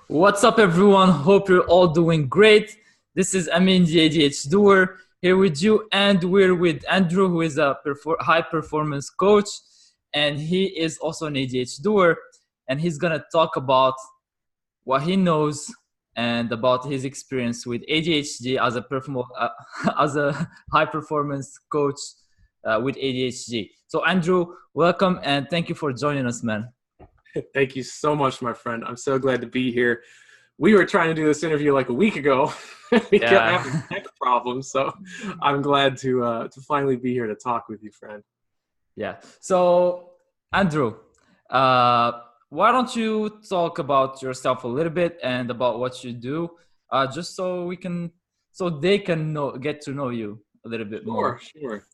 What's up, everyone? Hope you're all doing great. This is Amin, the ADHDoer, here with you, and we're with Andrew, who is a high performance coach, and he is also an ADHDoer, and he's gonna talk about what he knows and about his experience with ADHD as as a high performance coach with ADHD. So, Andrew, welcome and thank you for joining us, man. Thank you so much, my friend. I'm so glad to be here. We were trying to do this interview like a week ago. We kept Yeah. having tech problems, so I'm glad to finally be here to talk with you, friend. Yeah. So, Andrew, why don't you talk about yourself a little bit and about what you do, just so they can get to know you a little bit more. Sure.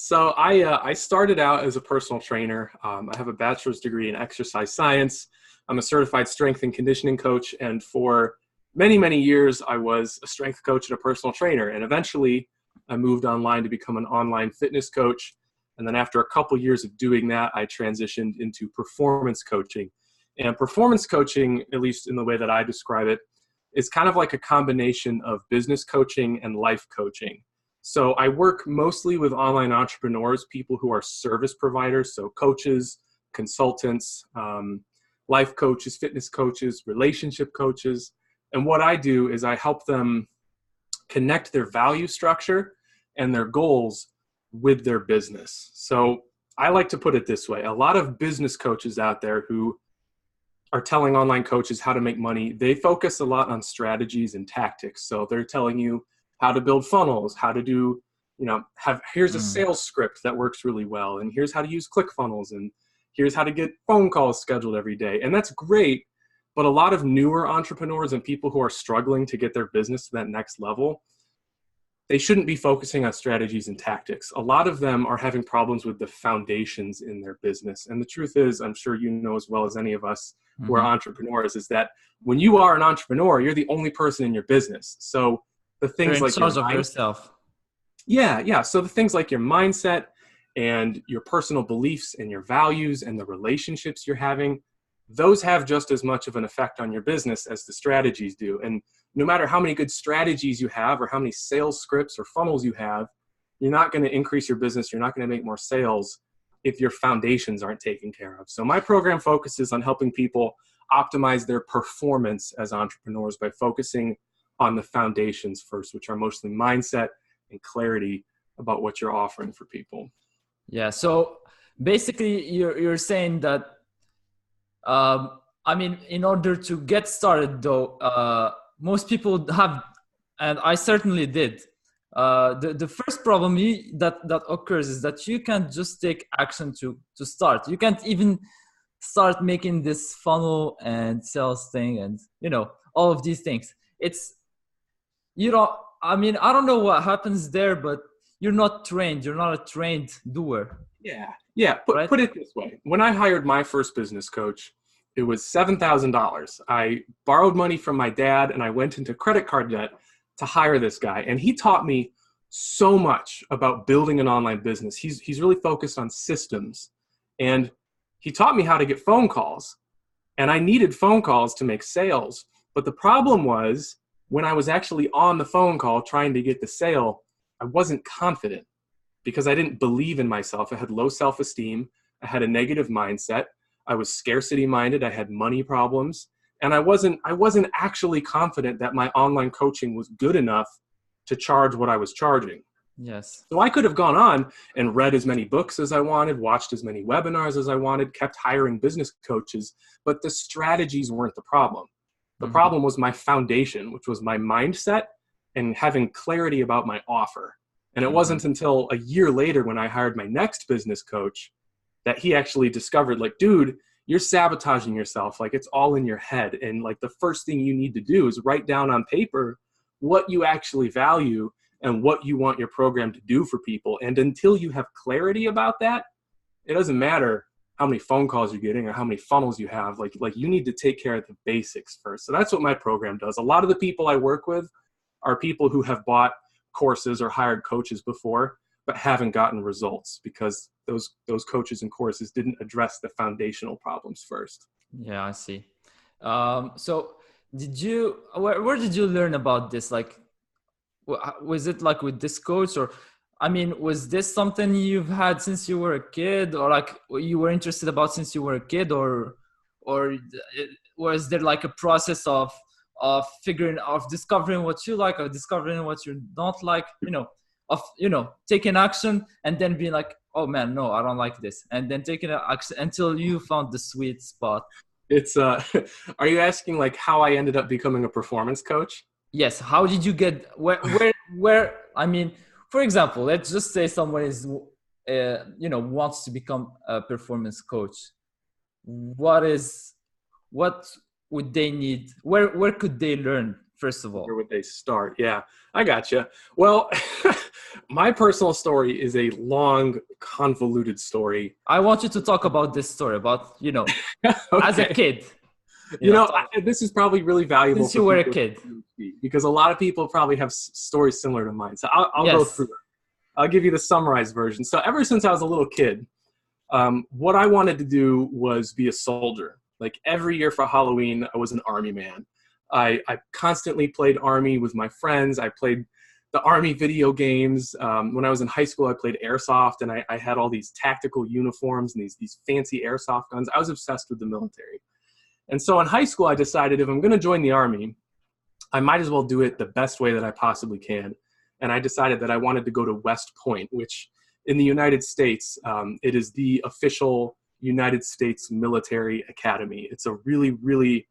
So I started out as a personal trainer. I have a bachelor's degree in exercise science. I'm a certified strength and conditioning coach, and for many years I was a strength coach and a personal trainer. And eventually, I moved online to become an online fitness coach. And then after a couple years of doing that, I transitioned into performance coaching. And performance coaching, at least in the way that I describe it, is kind of like a combination of business coaching and life coaching. So I work mostly with online entrepreneurs, people who are service providers, so coaches, consultants, life coaches, fitness coaches, relationship coaches. And what I do is I help them connect their value structure and their goals with their business. So I like to put it this way. A lot of business coaches out there who are telling online coaches how to make money, they focus a lot on strategies and tactics. So they're telling you how to build funnels, how to do, here's a Mm. sales script that works really well, and here's how to use ClickFunnels, and here's how to get phone calls scheduled every day. And that's great, but a lot of newer entrepreneurs and people who are struggling to get their business to that next level, they shouldn't be focusing on strategies and tactics. A lot of them are having problems with the foundations in their business. And the truth is, I'm sure you know as well as any of us who are Hmm. entrepreneurs, is that when you are an entrepreneur, you're the only person in your business. So the You're things in like your charge of mind, yourself. yeah. So the things like your mindset and your personal beliefs and your values and the relationships you're having, those have just as much of an effect on your business as the strategies do. And no matter how many good strategies you have or how many sales scripts or funnels you have, you're not going to increase your business. You're not going to make more sales if your foundations aren't taken care of. So my program focuses on helping people optimize their performance as entrepreneurs by focusing on the foundations first, which are mostly mindset and clarity about what you're offering for people. Yeah. So basically, you're saying that I mean, in order to get started, though, most people have, and I certainly did. The first problem that occurs is that you can't just take action to start. You can't even start making this funnel and sales thing, and all of these things. It's you know, I mean, I don't know what happens there, but you're not trained. You're not a trained doer, Yeah. right? Put it this way. When I hired my first business coach, it was $7,000. I borrowed money from my dad and I went into credit card debt to hire this guy. And he taught me so much about building an online business. He's really focused on systems. And he taught me how to get phone calls. And I needed phone calls to make sales. But the problem was when I was actually on the phone call trying to get the sale, I wasn't confident because I didn't believe in myself. I had low self-esteem. I had a negative mindset. I was scarcity minded. I had money problems. And I wasn't actually confident that my online coaching was good enough to charge what I was charging. Yes. So I could have gone on and read as many books as I wanted, watched as many webinars as I wanted, kept hiring business coaches, but the strategies weren't the problem. The Hmm. problem was my foundation, which was my mindset and having clarity about my offer. And it Hmm. wasn't until a year later when I hired my next business coach that he actually discovered, like, dude, you're sabotaging yourself. Like, it's all in your head. And like, the first thing you need to do is write down on paper what you actually value and what you want your program to do for people. And until you have clarity about that, it doesn't matter how many phone calls you're getting or how many funnels you have. Like you need to take care of the basics first. So that's what my program does. A lot of the people I work with are people who have bought courses or hired coaches before, but haven't gotten results because those coaches and courses didn't address the foundational problems first. Yeah, I see. So where did you learn about this? Like, was it like with this coach, or I mean, was this something you've had since you were a kid, or like you were interested about since you were a kid, or was there like a process of discovering what you like, or discovering what you don't like, taking action and then being like, oh man, no, I don't like this, and then taking action until you found the sweet spot? It's are you asking like how I ended up becoming a performance coach? Yes. How did you get where, I mean, for example, let's just say someone is, wants to become a performance coach. What would they need? Where could they learn, first of all? Where would they start? Yeah, I gotcha. Well, my personal story is a long, convoluted story. I want you to talk about this story about, Okay. as a kid. This is probably really valuable Since you were a kid. because a lot of people probably have stories similar to mine. So I'll go through it. I'll give you the summarized version. So ever since I was a little kid, what I wanted to do was be a soldier. Like every year for Halloween, I was an army man. I constantly played army with my friends. I played the army video games. When I was in high school, I played airsoft, and I had all these tactical uniforms and these fancy airsoft guns. I was obsessed with the military. And so in high school, I decided if I'm going to join the Army, I might as well do it the best way that I possibly can. And I decided that I wanted to go to West Point, which in the United States, it is the official United States Military Academy. It's a really, really,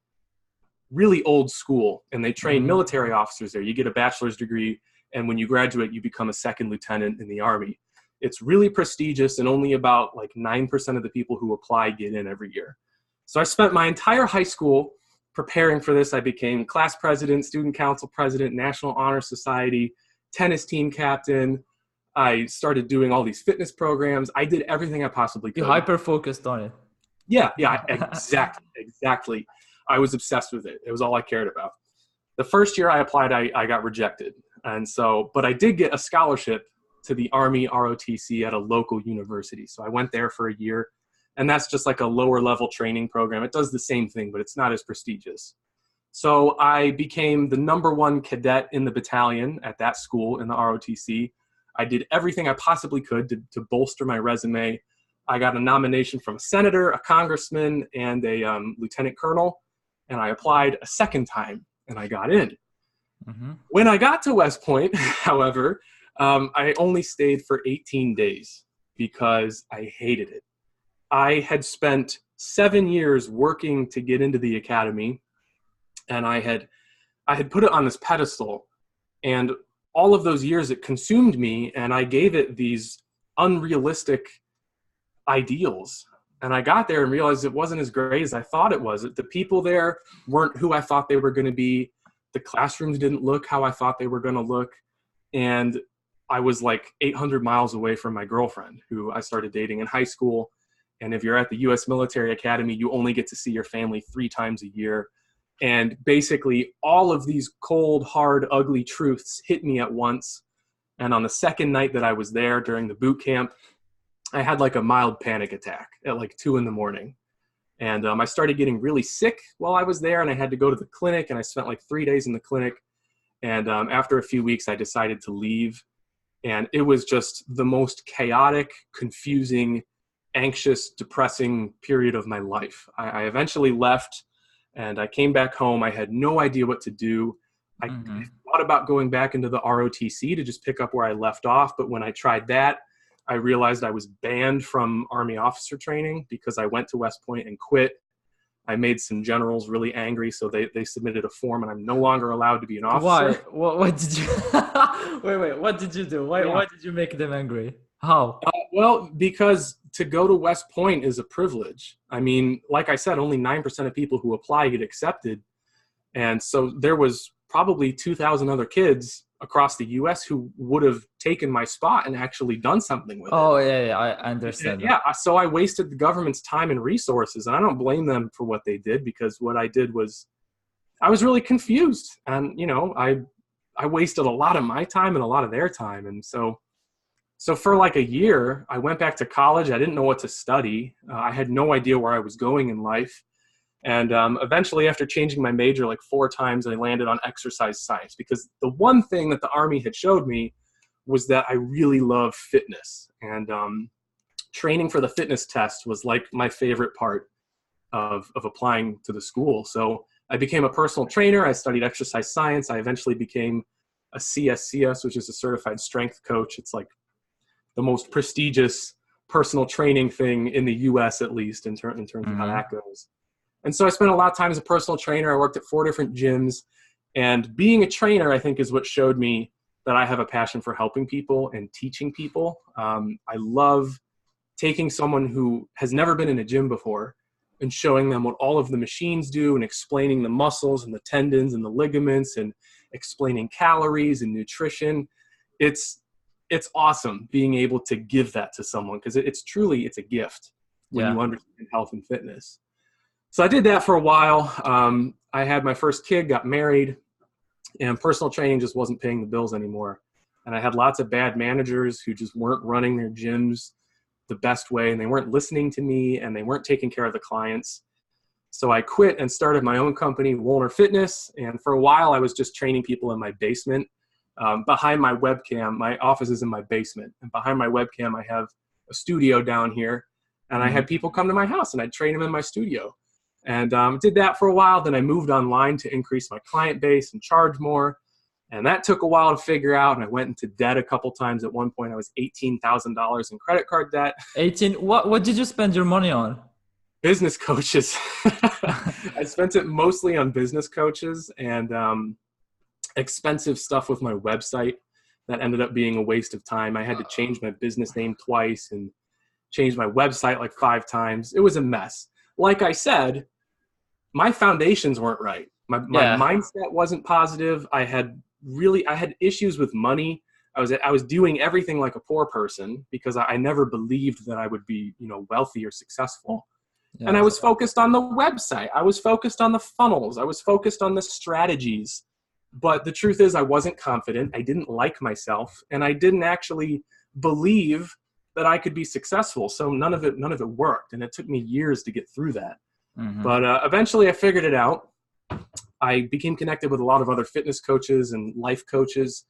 really old school, and they train military officers there. You get a bachelor's degree, and when you graduate, you become a second lieutenant in the Army. It's really prestigious, and only about like 9% of the people who apply get in every year. So I spent my entire high school preparing for this. I became class president, student council president, National Honor Society, tennis team captain. I started doing all these fitness programs. I did everything I possibly could. You hyper-focused on it. Yeah, exactly. I was obsessed with it. It was all I cared about. The first year I applied, I got rejected. But I did get a scholarship to the Army ROTC at a local university. So I went there for a year. And that's just like a lower level training program. It does the same thing, but it's not as prestigious. So I became the #1 cadet in the battalion at that school in the ROTC. I did everything I possibly could to bolster my resume. I got a nomination from a senator, a congressman, and a lieutenant colonel. And I applied a second time, and I got in. Mm-hmm. When I got to West Point, however, I only stayed for 18 days because I hated it. I had spent 7 years working to get into the academy, and I had put it on this pedestal, and all of those years it consumed me, and I gave it these unrealistic ideals. And I got there and realized it wasn't as great as I thought it was. The people there weren't who I thought they were going to be. The classrooms didn't look how I thought they were going to look. And I was like 800 miles away from my girlfriend, who I started dating in high school. And if you're at the U.S. Military Academy, you only get to see your family 3 times a year. And basically all of these cold, hard, ugly truths hit me at once. And on the second night that I was there during the boot camp, I had like a mild panic attack at like 2 a.m. And I started getting really sick while I was there, and I had to go to the clinic, and I spent like 3 days in the clinic. And after a few weeks, I decided to leave. And it was just the most chaotic, confusing, anxious, depressing period of my life. I eventually left, and I came back home. I had no idea what to do. I thought about going back into the ROTC to just pick up where I left off. But when I tried that, I realized I was banned from Army officer training because I went to West Point and quit. I made some generals really angry, so they submitted a form, and I'm no longer allowed to be an officer. Why? What did you wait, what did you do? Why did you make them angry? How? Well, because to go to West Point is a privilege. I mean, like I said, only 9% of people who apply get accepted. And so there was probably 2,000 other kids across the U.S. who would have taken my spot and actually done something with it. Oh, yeah, I understand. Yeah, so I wasted the government's time and resources, and I don't blame them for what they did, because what I did was I was really confused. And, I wasted a lot of my time and a lot of their time. And so for like a year, I went back to college. I didn't know what to study. I had no idea where I was going in life. And eventually, after changing my major like 4 times, I landed on exercise science, because the one thing that the Army had showed me was that I really love fitness. And training for the fitness test was like my favorite part of applying to the school. So I became a personal trainer. I studied exercise science. I eventually became a CSCS, which is a certified strength coach. It's like the most prestigious personal training thing in the US, at least in terms of how that goes. And so I spent a lot of time as a personal trainer. I worked at 4 different gyms, and being a trainer, I think, is what showed me that I have a passion for helping people and teaching people. I love taking someone who has never been in a gym before and showing them what all of the machines do, and explaining the muscles and the tendons and the ligaments, and explaining calories and nutrition. It's awesome being able to give that to someone, because it's a gift when you understand health and fitness. So I did that for a while. I had my first kid, got married, and personal training just wasn't paying the bills anymore. And I had lots of bad managers who just weren't running their gyms the best way, and they weren't listening to me, and they weren't taking care of the clients. So I quit and started my own company, Wuellner Fitness. And for a while, I was just training people in my basement. Behind my webcam, my office is in my basement. And behind my webcam, I have a studio down here. And I had people come to my house, and I'd train them in my studio. And did that for a while. Then I moved online to increase my client base and charge more. And that took a while to figure out. And I went into debt a couple times. At one point, I was $18,000 in credit card debt. 18. What did you spend your money on? Business coaches. I spent it mostly on business coaches and expensive stuff with my website that ended up being a waste of time. I had to change my business name twice and change my website like 5 times. It was a mess. Like I said, my foundations weren't right. My mindset wasn't positive. I had issues with money. I was doing everything like a poor person, because I never believed that I would be, wealthy or successful. And I was focused on the website. I was focused on the funnels. I was focused on the strategies. But the truth is, I wasn't confident. I didn't like myself, and I didn't actually believe that I could be successful. So none of it worked. And it took me years to get through that. But eventually I figured it out. I became connected with a lot of other fitness coaches and life coaches,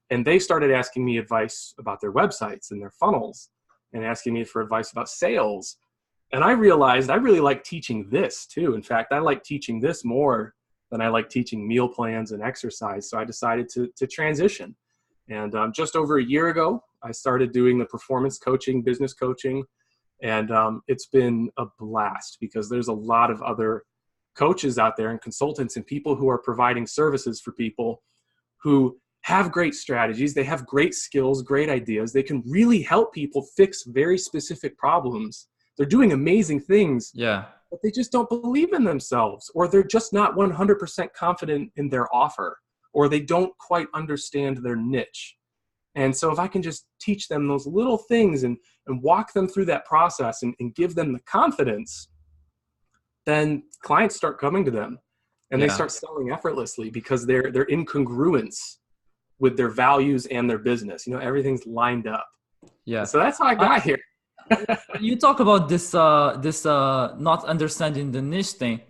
and they started asking me advice about their websites and their funnels, and asking me for advice about sales. And I realized I really like teaching this too. In fact, I like teaching this more than I like teaching meal plans and exercise. So I decided to transition. And just over a year ago, I started doing the performance coaching, business coaching. And it's been a blast, because there's a lot of other coaches out there and consultants and people who are providing services for people who have great strategies. They have great skills, great ideas. They can really help people fix very specific problems. They're doing amazing things, but they just don't believe in themselves, or they're just not 100% confident in their offer, or they don't quite understand their niche. And so if I can just teach them those little things and walk them through that process and give them the confidence, then clients start coming to them, and they start selling effortlessly, because they're in congruence with their values and their business. Everything's lined up. Yeah. So that's how I got here. You talk about this not understanding the niche thing.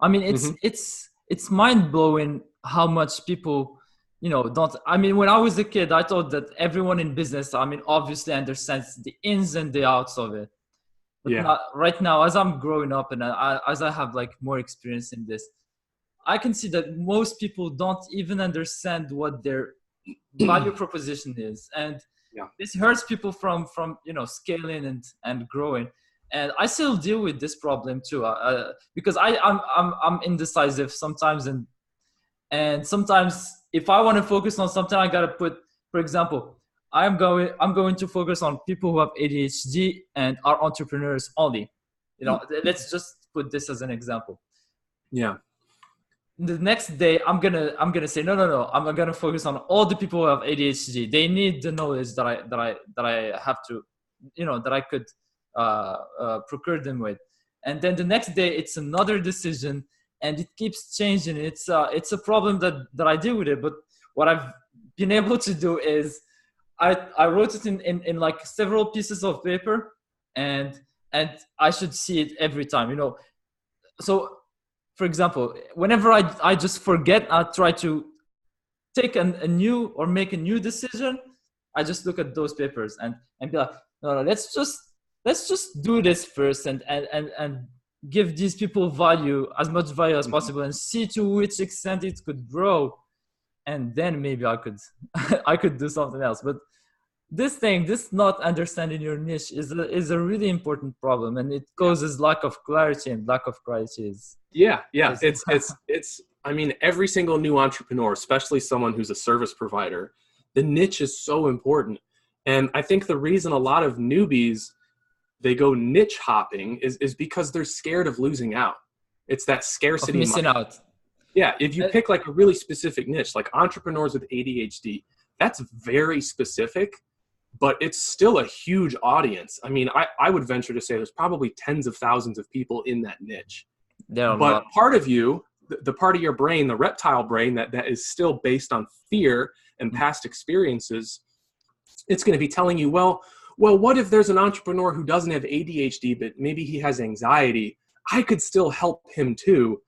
I mean, it's mind-blowing how much people don't. I mean, when I was a kid, I thought that everyone in business, obviously understands the ins and the outs of it. But right now, as I'm growing up and as I have like more experience in this, I can see that most people don't even understand what their value proposition is. And this hurts people from scaling and growing. And I still deal with this problem too, because I'm indecisive sometimes, and sometimes if I want to focus on something, I gotta put, for example, I'm going to focus on people who have ADHD and are entrepreneurs only. Let's just put this as an example. Yeah. The next day, I'm gonna say no. I'm gonna focus on all the people who have ADHD. They need the knowledge that I have to, that I could procure them with. And then the next day, it's another decision, and it keeps changing. It's a problem that I deal with it. But what I've been able to do is I wrote it in like several pieces of paper, and I should see it every time. So for example, whenever I just forget, I try to take a new or make a new decision. I just look at those papers and be like, no, let's just do this first and give these people value, as much value as possible, and see to which extent it could grow. And then maybe I could I could do something else. But this not understanding your niche is a really important problem, and it causes lack of clarity, and lack of clarity is it's I mean, every single new entrepreneur, especially someone who's a service provider, the niche is so important. And I think the reason a lot of newbies, they go niche hopping is because they're scared of losing out. It's that scarcity of missing out. Yeah, if you pick like a really specific niche, like entrepreneurs with ADHD, that's very specific, but it's still a huge audience. I mean, I would venture to say there's probably tens of thousands of people in that niche. But part of you, the part of your brain, the reptile brain that is still based on fear and past experiences, it's going to be telling you, well, what if there's an entrepreneur who doesn't have ADHD, but maybe he has anxiety? I could still help him too.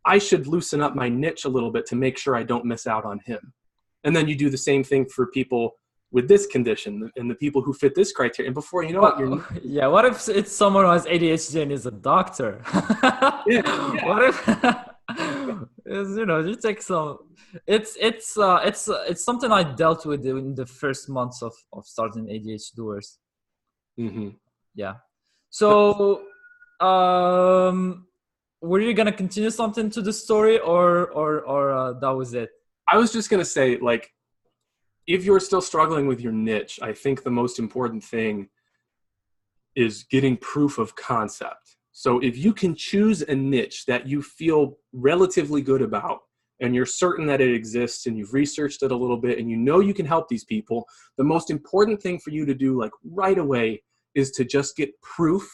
I should loosen up my niche a little bit to make sure I don't miss out on him. And then you do the same thing for people with this condition and the people who fit this criteria. And before you know it, yeah. What if it's someone who has ADHD and is a doctor? Yeah. What if, you take some, it's something I dealt with in the first months of starting ADHDoers. Mm-hmm. Yeah. So, were you gonna continue something to the story, or that was it? I was just gonna say, like, if you're still struggling with your niche, I think the most important thing is getting proof of concept. So if you can choose a niche that you feel relatively good about, and you're certain that it exists, and you've researched it a little bit, and you know you can help these people, the most important thing for you to do, like right away, is to just get proof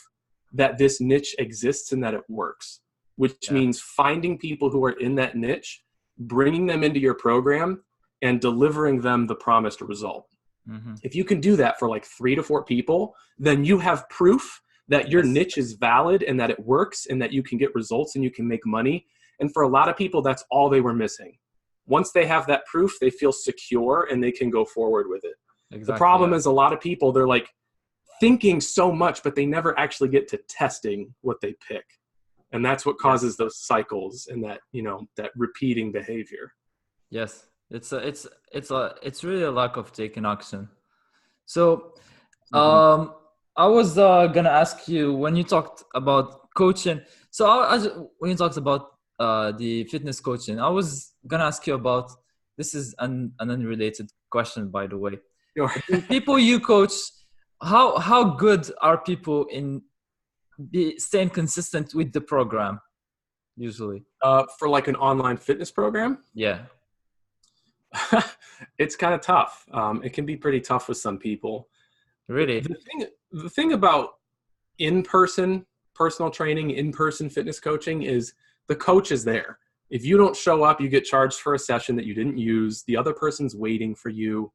that this niche exists and that it works, which means finding people who are in that niche, bringing them into your program, and delivering them the promised result. Mm-hmm. If you can do that for like 3 to 4 people, then you have proof that your niche is valid and that it works and that you can get results and you can make money. And for a lot of people, that's all they were missing. Once they have that proof, they feel secure and they can go forward with it. Exactly. The problem is a lot of people, they're like thinking so much, but they never actually get to testing what they pick. And that's what causes those cycles and that, that repeating behavior. Yes. It's really a lack of taking action. So, I was gonna ask you, when you talked about coaching. So when you talked about the fitness coaching, I was gonna ask you about. This is an unrelated question, by the way. Sure. The people you coach, how good are people in staying consistent with the program? Usually, for like an online fitness program. Yeah. It's kind of tough. It can be pretty tough with some people. Really? The thing about in-person personal training, in-person fitness coaching is the coach is there. If you don't show up, you get charged for a session that you didn't use. The other person's waiting for you.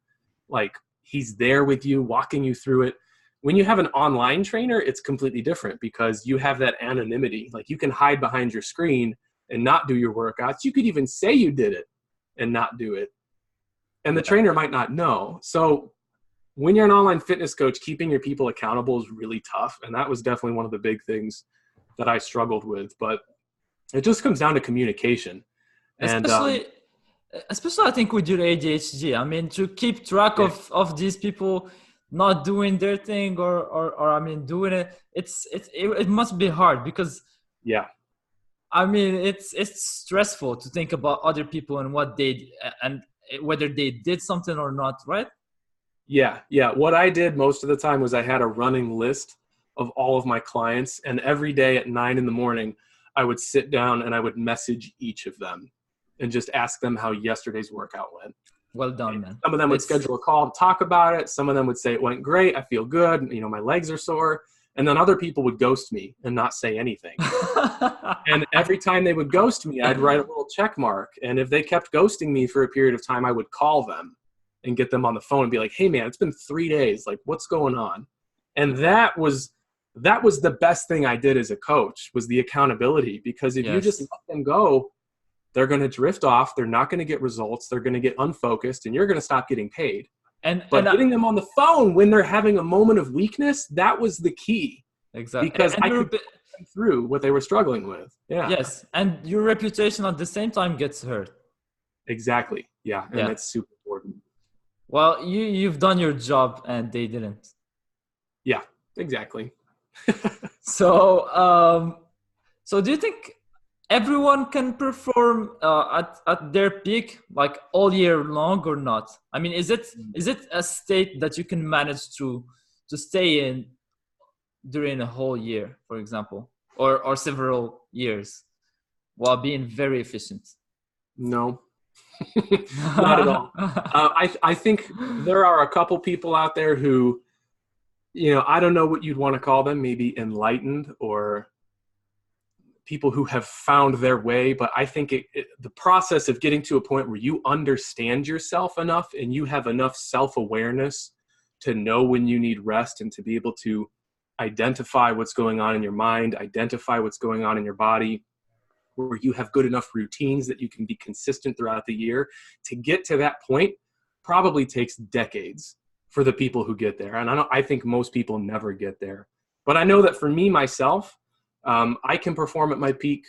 Like, he's there with you, walking you through it. When you have an online trainer, it's completely different because you have that anonymity. Like, you can hide behind your screen and not do your workouts. You could even say you did it and not do it. And the trainer might not know. So when you're an online fitness coach, keeping your people accountable is really tough. And that was definitely one of the big things that I struggled with. But it just comes down to communication. Especially I think with your ADHD. I mean, to keep track of these people not doing their thing or I mean, doing it, it must be hard because I mean, it's stressful to think about other people and what they and whether they did something or not, right? Yeah. What I did most of the time was I had a running list of all of my clients, and every day at 9 a.m, I would sit down and I would message each of them and just ask them how yesterday's workout went. Well done, man. Some of them would schedule a call to talk about it. Some of them would say it went great. I feel good. My legs are sore. And then other people would ghost me and not say anything. And every time they would ghost me, I'd write a little check mark. And if they kept ghosting me for a period of time, I would call them and get them on the phone and be like, hey, man, it's been 3 days. Like, what's going on? And that was that was the best thing I did as a coach, was the accountability. Because if you just let them go, they're going to drift off. They're not going to get results. They're going to get unfocused, and you're going to stop getting paid. But getting them on the phone when they're having a moment of weakness, that was the key. Exactly. Because I could get through what they were struggling with. Yeah. Yes. And your reputation at the same time gets hurt. Exactly. Yeah. And that's super important. Well, you've done your job and they didn't. Yeah, exactly. So do you think everyone can perform at their peak like all year long or not? I mean, is it a state that you can manage to stay in during a whole year, for example, or several years, while being very efficient? No, not at all. I think there are a couple people out there who, I don't know what you'd want to call them, maybe enlightened or people who have found their way. But I think the process of getting to a point where you understand yourself enough and you have enough self-awareness to know when you need rest and to be able to identify what's going on in your mind, identify what's going on in your body, where you have good enough routines that you can be consistent throughout the year. To get to that point probably takes decades for the people who get there. And I think most people never get there. But I know that for me, myself, I can perform at my peak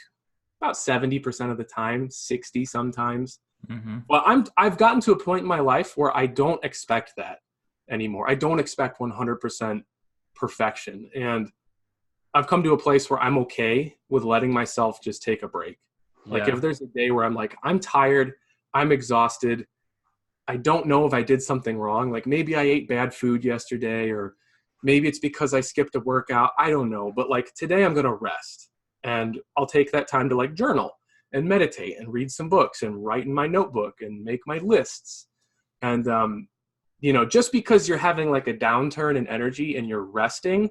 about 70% of the time, 60 sometimes. Mm-hmm. Well, I've gotten to a point in my life where I don't expect that anymore. I don't expect 100% perfection. And I've come to a place where I'm okay with letting myself just take a break. Like if there's a day where I'm like, I'm tired, I'm exhausted, I don't know if I did something wrong. Like maybe I ate bad food yesterday, or maybe it's because I skipped a workout. I don't know. But like today I'm going to rest, and I'll take that time to like journal and meditate and read some books and write in my notebook and make my lists. And, just because you're having like a downturn in energy and you're resting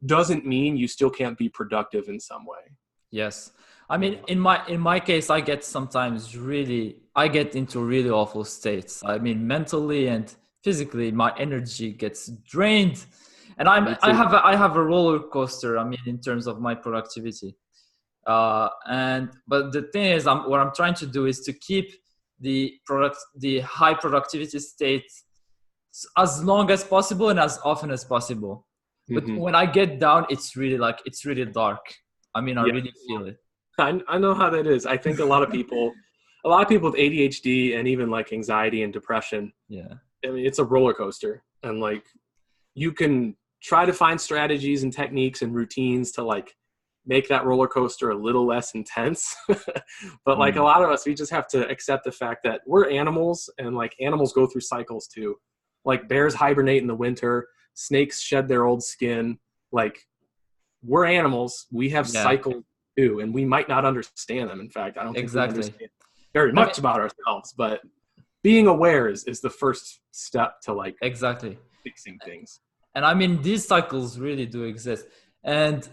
doesn't mean you still can't be productive in some way. Yes. I mean, in my case, I get into really awful states. I mean, mentally and physically, my energy gets drained, and I have a roller coaster. I mean, in terms of my productivity. But the thing is, what I'm trying to do is to keep the high productivity state as long as possible and as often as possible. But when I get down, it's really dark. I mean, I really feel it. I know how that is. I think a lot of people with ADHD and even like anxiety and depression. Yeah. I mean, it's a roller coaster, and like you can try to find strategies and techniques and routines to like make that roller coaster a little less intense. But like a lot of us, we just have to accept the fact that we're animals, and like animals go through cycles too. Like bears hibernate in the winter, snakes shed their old skin. Like we're animals. We have cycles too, and we might not understand them. In fact, I don't think we understand very much about ourselves, but being aware is the first step to like fixing things. And I mean, these cycles really do exist. And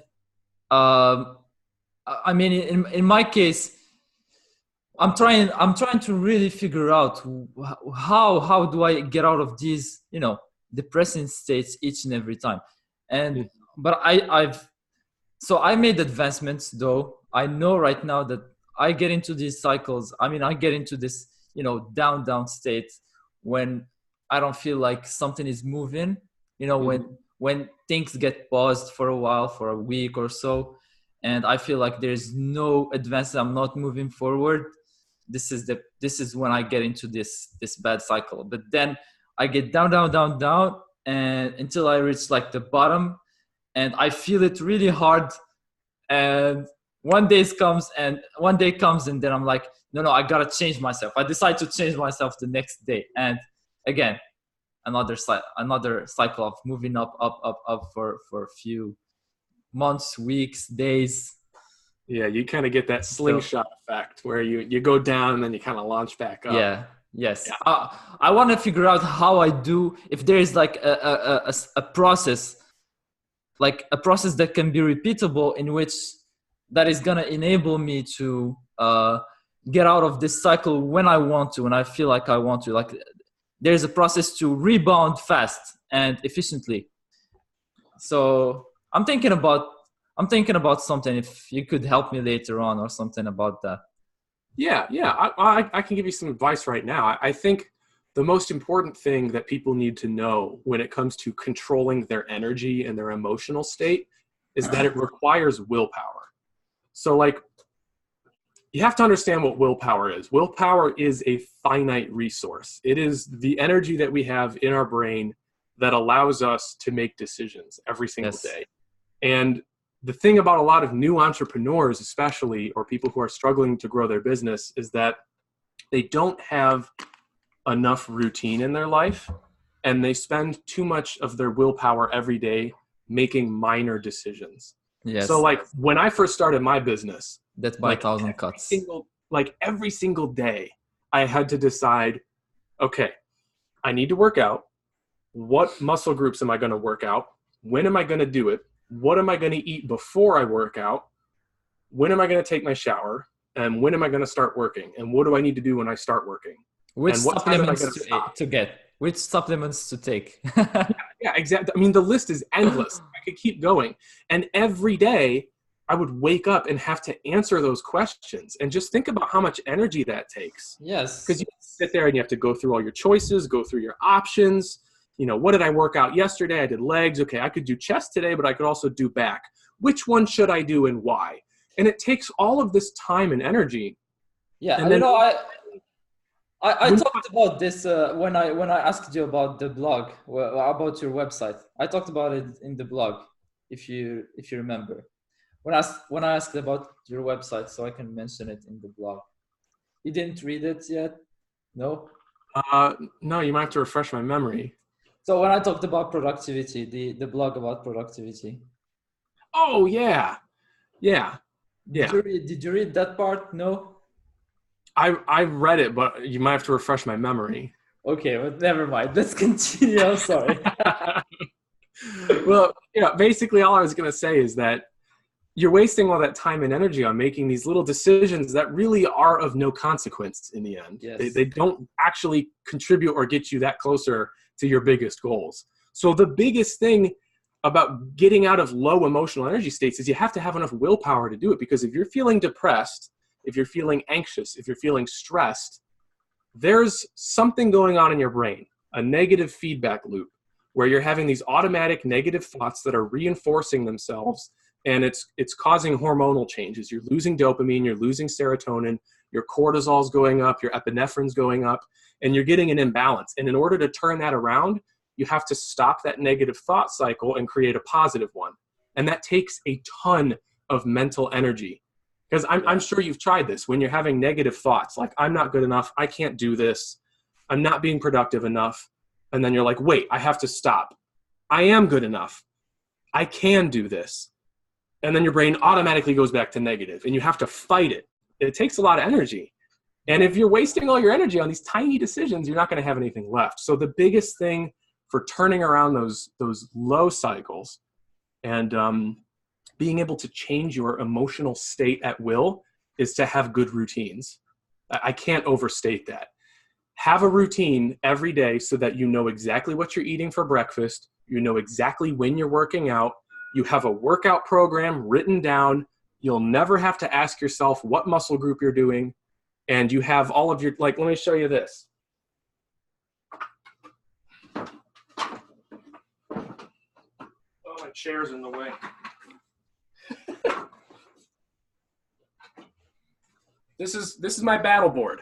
I mean, in my case, I'm trying to really figure out how do I get out of these, depressing states each and every time. And but I made advancements, though. I know right now that I get into these cycles. I mean, I get into this, down state when I don't feel like something is moving, when things get paused for a while, for a week or so, and I feel like there's no advance. I'm not moving forward. This is when I get into this bad cycle. But then I get down, and until I reach like the bottom, and I feel it really hard. And one day comes, and then I'm like, no, I gotta change myself. I decide to change myself the next day, and again, another cycle of moving up for a few months, weeks, days. Yeah, you kind of get that slingshot effect where you go down and then you kind of launch back up. Yeah. Yes. Yeah. I want to figure out how I do, if there is like a process, like a process that can be repeatable, in which that is going to enable me to get out of this cycle when I want to, and I feel like I want to. Like there's a process to rebound fast and efficiently. So I'm thinking about something. If you could help me later on or something about that. Yeah, yeah. I can give you some advice right now. I think the most important thing that people need to know when it comes to controlling their energy and their emotional state is that it requires willpower. So like, you have to understand what willpower is. Willpower is a finite resource. It is the energy that we have in our brain that allows us to make decisions every single day. And the thing about a lot of new entrepreneurs, especially, or people who are struggling to grow their business, is that they don't have enough routine in their life, and they spend too much of their willpower every day making minor decisions. Yes. So like when I first started my business, that's by 1,000 cuts. Every single day, I had to decide, okay, I need to work out. What muscle groups am I going to work out? When am I going to do it? What am I going to eat before I work out? When am I going to take my shower? And when am I going to start working? And what do I need to do when I start working? Which and what supplements to get? Which supplements to take? Yeah, exactly. I mean, the list is endless. I could keep going. And every day I would wake up and have to answer those questions. And just think about how much energy that takes. Yes. Because you sit there and you have to go through all your choices, go through your options. You know, what did I work out yesterday? I did legs. Okay, I could do chest today, but I could also do back. Which one should I do and why? And it takes all of this time and energy. Yeah, and then, I talked about this when I asked you about the blog, about your website. I talked about it in the blog, if you remember. When I asked about your website, so I can mention it in the blog. You didn't read it yet? No? No, you might have to refresh my memory. So when I talked about productivity, the blog about productivity. Oh, yeah. Yeah. Yeah. Did you read that part? No? I read it, but you might have to refresh my memory. Okay, but never mind. Let's continue. I'm sorry. Well, basically all I was going to say is that you're wasting all that time and energy on making these little decisions that really are of no consequence in the end. Yes. They don't actually contribute or get you that closer to your biggest goals. So the biggest thing about getting out of low emotional energy states is you have to have enough willpower to do it. Because if you're feeling depressed, if you're feeling anxious, if you're feeling stressed, there's something going on in your brain, a negative feedback loop, where you're having these automatic negative thoughts that are reinforcing themselves, and it's causing hormonal changes. You're losing dopamine, you're losing serotonin, your cortisol's going up, your epinephrine's going up, and you're getting an imbalance. And in order to turn that around, you have to stop that negative thought cycle and create a positive one. And that takes a ton of mental energy. Because I'm sure you've tried this when you're having negative thoughts, like, I'm not good enough, I can't do this, I'm not being productive enough. And then you're like, wait, I have to stop. I am good enough. I can do this. And then your brain automatically goes back to negative, and you have to fight it. It takes a lot of energy. And if you're wasting all your energy on these tiny decisions, you're not going to have anything left. So the biggest thing for turning around those low cycles and being able to change your emotional state at will is to have good routines. I can't overstate that. Have a routine every day so that you know exactly what you're eating for breakfast. You know exactly when you're working out. You have a workout program written down. You'll never have to ask yourself what muscle group you're doing. And you have all of your, like, let me show you this. Oh, my chair's in the way. This is my battle board.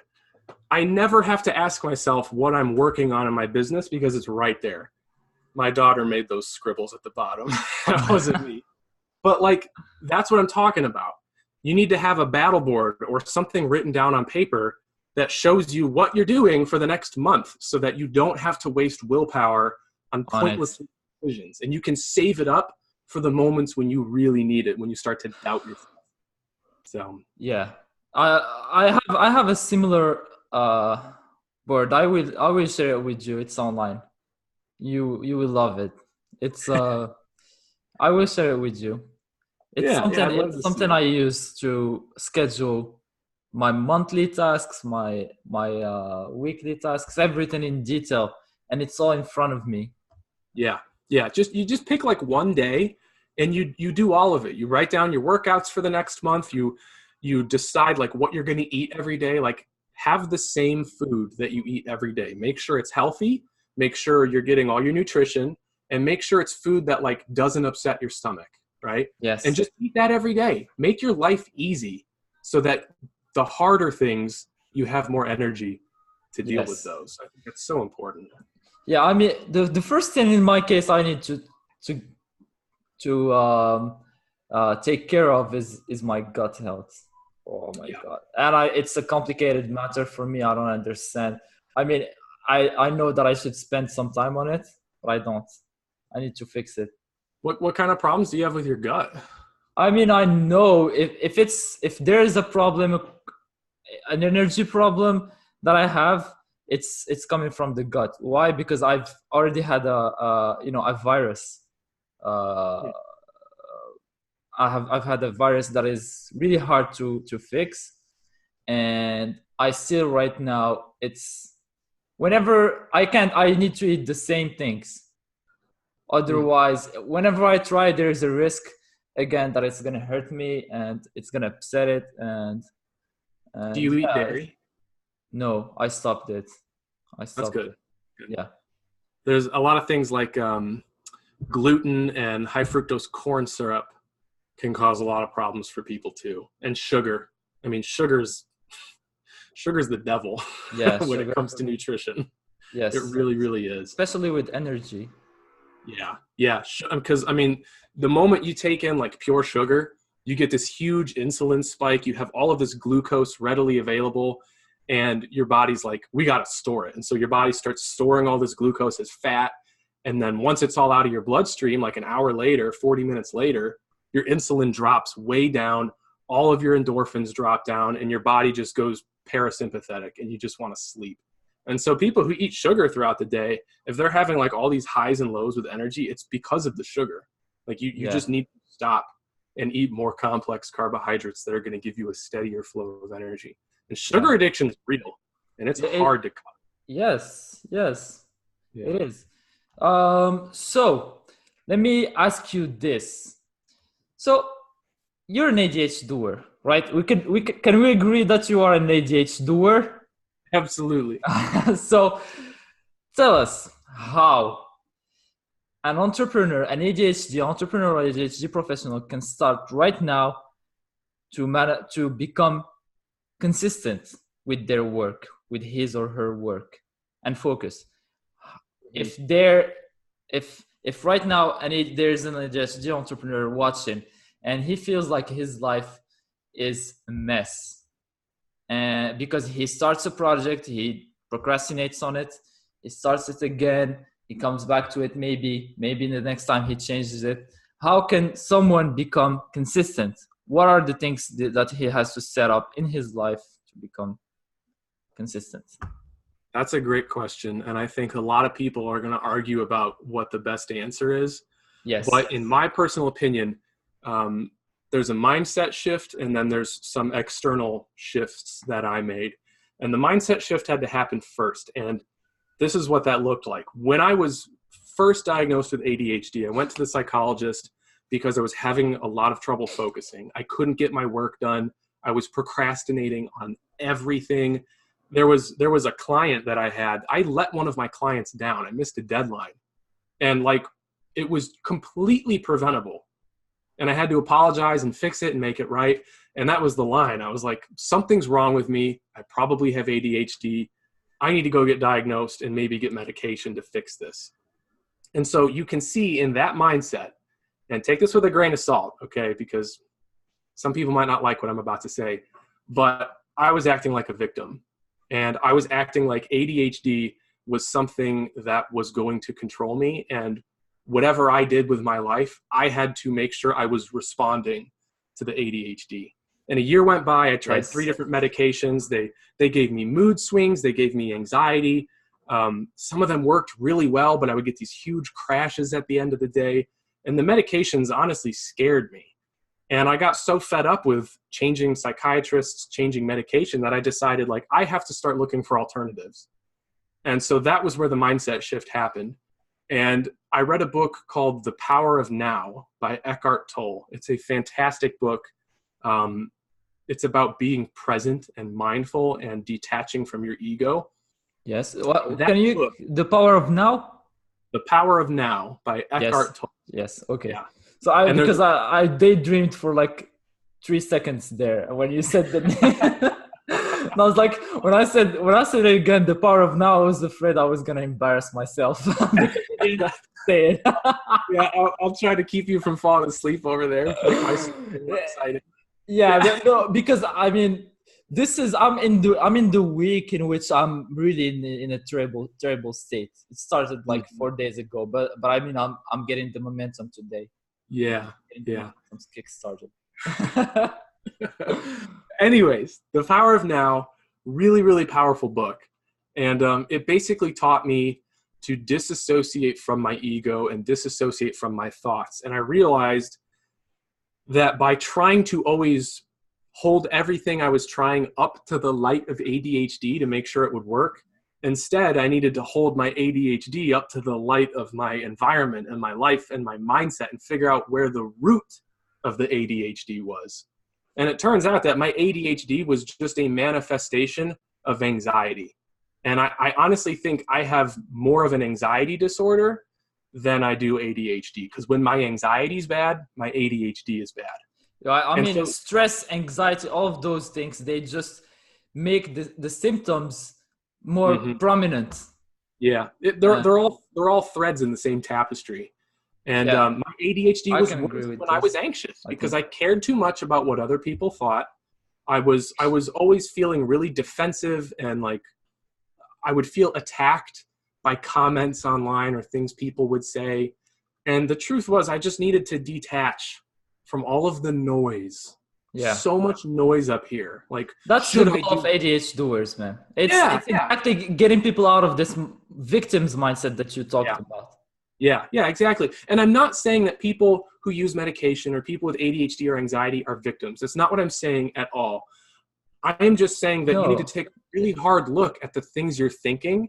I never have to ask myself what I'm working on in my business because it's right there. My daughter made those scribbles at the bottom. That wasn't me. But like, that's what I'm talking about. You need to have a battle board or something written down on paper that shows you what you're doing for the next month so that you don't have to waste willpower on pointless decisions. And you can save it up for the moments when you really need it, when you start to doubt yourself. So yeah, I have a similar board. I will share it with you. It's online. You will love it. It's I will share it with you. It's something I use to schedule my monthly tasks, my weekly tasks, everything in detail, and it's all in front of me. Yeah. You just pick like one day and you do all of it. You write down your workouts for the next month. You decide like what you're going to eat every day. Like have the same food that you eat every day. Make sure it's healthy. Make sure you're getting all your nutrition, and make sure it's food that like doesn't upset your stomach, right? Yes. And just eat that every day. Make your life easy so that the harder things, you have more energy to deal with those. I think that's so important. Yeah, I mean, the first thing in my case I need to take care of is my gut health. Oh my God. And it's a complicated matter for me. I don't understand. I mean, I know that I should spend some time on it, but I don't. I need to fix it. What kind of problems do you have with your gut? I mean, I know if there is a problem, an energy problem that I have, it's coming from the gut. Why? Because I've already had a virus. I've had a virus that is really hard to fix, and I still right now it's whenever I need to eat the same things. Otherwise, whenever I try, there is a risk again that it's gonna hurt me and it's gonna upset it. And do you eat dairy? No, I stopped it. That's good. Yeah. There's a lot of things like gluten and high fructose corn syrup can cause a lot of problems for people too. And sugar. I mean, sugar's the devil when it comes to nutrition. Yes. It really, really is. Especially with energy. Yeah. Because, I mean, the moment you take in like pure sugar, you get this huge insulin spike. You have all of this glucose readily available, and your body's like, we got to store it. And so your body starts storing all this glucose as fat. And then once it's all out of your bloodstream, like an hour later, 40 minutes later, your insulin drops way down. All of your endorphins drop down, and your body just goes parasympathetic, and you just want to sleep. And so people who eat sugar throughout the day, if they're having like all these highs and lows with energy, it's because of the sugar. Like you just need to stop and eat more complex carbohydrates that are going to give you a steadier flow of energy. And sugar addiction is real, and it's hard to cut. Yes, it is. So let me ask you this. So you're an ADHDoer, right? Can we agree that you are an ADHDoer? Absolutely. So tell us how an entrepreneur, an ADHD entrepreneur or ADHD professional can start right now to become consistent with their work, with his or her work, and focus. If right now there's an ADHD entrepreneur watching and he feels like his life is a mess, and because he starts a project, he procrastinates on it, he starts it again, he comes back to it, maybe the next time he changes it. How can someone become consistent? What are the things that he has to set up in his life to become consistent? That's a great question. And I think a lot of people are going to argue about what the best answer is. Yes. But in my personal opinion, there's a mindset shift, and then there's some external shifts that I made. And the mindset shift had to happen first. And this is what that looked like. When I was first diagnosed with ADHD, I went to the psychologist because I was having a lot of trouble focusing. I couldn't get my work done. I was procrastinating on everything. There was a client that I had. I let one of my clients down. I missed a deadline. And like, it was completely preventable. And I had to apologize and fix it and make it right. And that was the line. I was like, something's wrong with me. I probably have ADHD. I need to go get diagnosed and maybe get medication to fix this. And so you can see in that mindset, and take this with a grain of salt, okay? Because some people might not like what I'm about to say, but I was acting like a victim. And I was acting like ADHD was something that was going to control me. And whatever I did with my life, I had to make sure I was responding to the ADHD. And a year went by. I tried 3 different medications. They gave me mood swings. They gave me anxiety. Some of them worked really well, but I would get these huge crashes at the end of the day. And the medications honestly scared me. And I got so fed up with changing psychiatrists, changing medication, that I decided like, I have to start looking for alternatives. And so that was where the mindset shift happened. And I read a book called The Power of Now by Eckhart Tolle. It's a fantastic book. It's about being present and mindful and detaching from your ego. Yes. That Can you, book, The Power of Now? The Power of Now by Eckhart Tolle. Yes. Okay. Yeah. So I daydreamed for like 3 seconds there when you said the name. And I was like, when I said it again, The Power of Now, I was afraid I was gonna embarrass myself because I didn't say it. Yeah, I'll try to keep you from falling asleep over there. More excited. Yeah, but no, because I mean, I'm in the week in which I'm really in a terrible state. It started like 4 days ago, but I mean, I'm getting the momentum today. Yeah. I'm kick started. Anyways, The Power of Now, really, really powerful book. And it basically taught me to disassociate from my ego and disassociate from my thoughts. And I realized that by trying to always hold everything I was trying up to the light of ADHD to make sure it would work, instead, I needed to hold my ADHD up to the light of my environment and my life and my mindset and figure out where the root of the ADHD was. And it turns out that my ADHD was just a manifestation of anxiety. And I honestly think I have more of an anxiety disorder than I do ADHD, because when my anxiety is bad, my ADHD is bad. Yeah, I mean, stress, anxiety, all of those things, they just make the symptoms more prominent. Yeah, they're all threads in the same tapestry. And my ADHD was worse when I was anxious because I cared too much about what other people thought. I was always feeling really defensive, and like I would feel attacked by comments online or things people would say. And the truth was, I just needed to detach from all of the noise. Yeah. So much noise up here. Like, that's the goal of ADHDoers, man. It's exactly getting people out of this victim's mindset that you talked about. Yeah, exactly. And I'm not saying that people who use medication or people with ADHD or anxiety are victims. That's not what I'm saying at all. I am just saying that you need to take a really hard look at the things you're thinking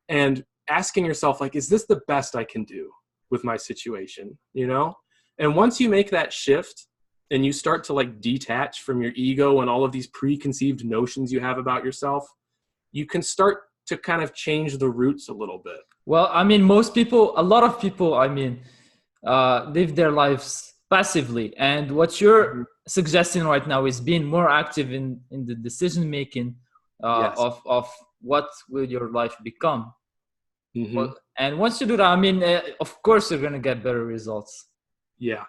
and asking yourself, like, is this the best I can do with my situation? You know? And once you make that shift and you start to like detach from your ego and all of these preconceived notions you have about yourself, you can start to kind of change the roots a little bit. Well, I mean, a lot of people, I mean, live their lives passively. And what you're suggesting right now is being more active in the decision-making of what will your life become. Well, and once you do that, I mean, of course, you're going to get better results. Yeah.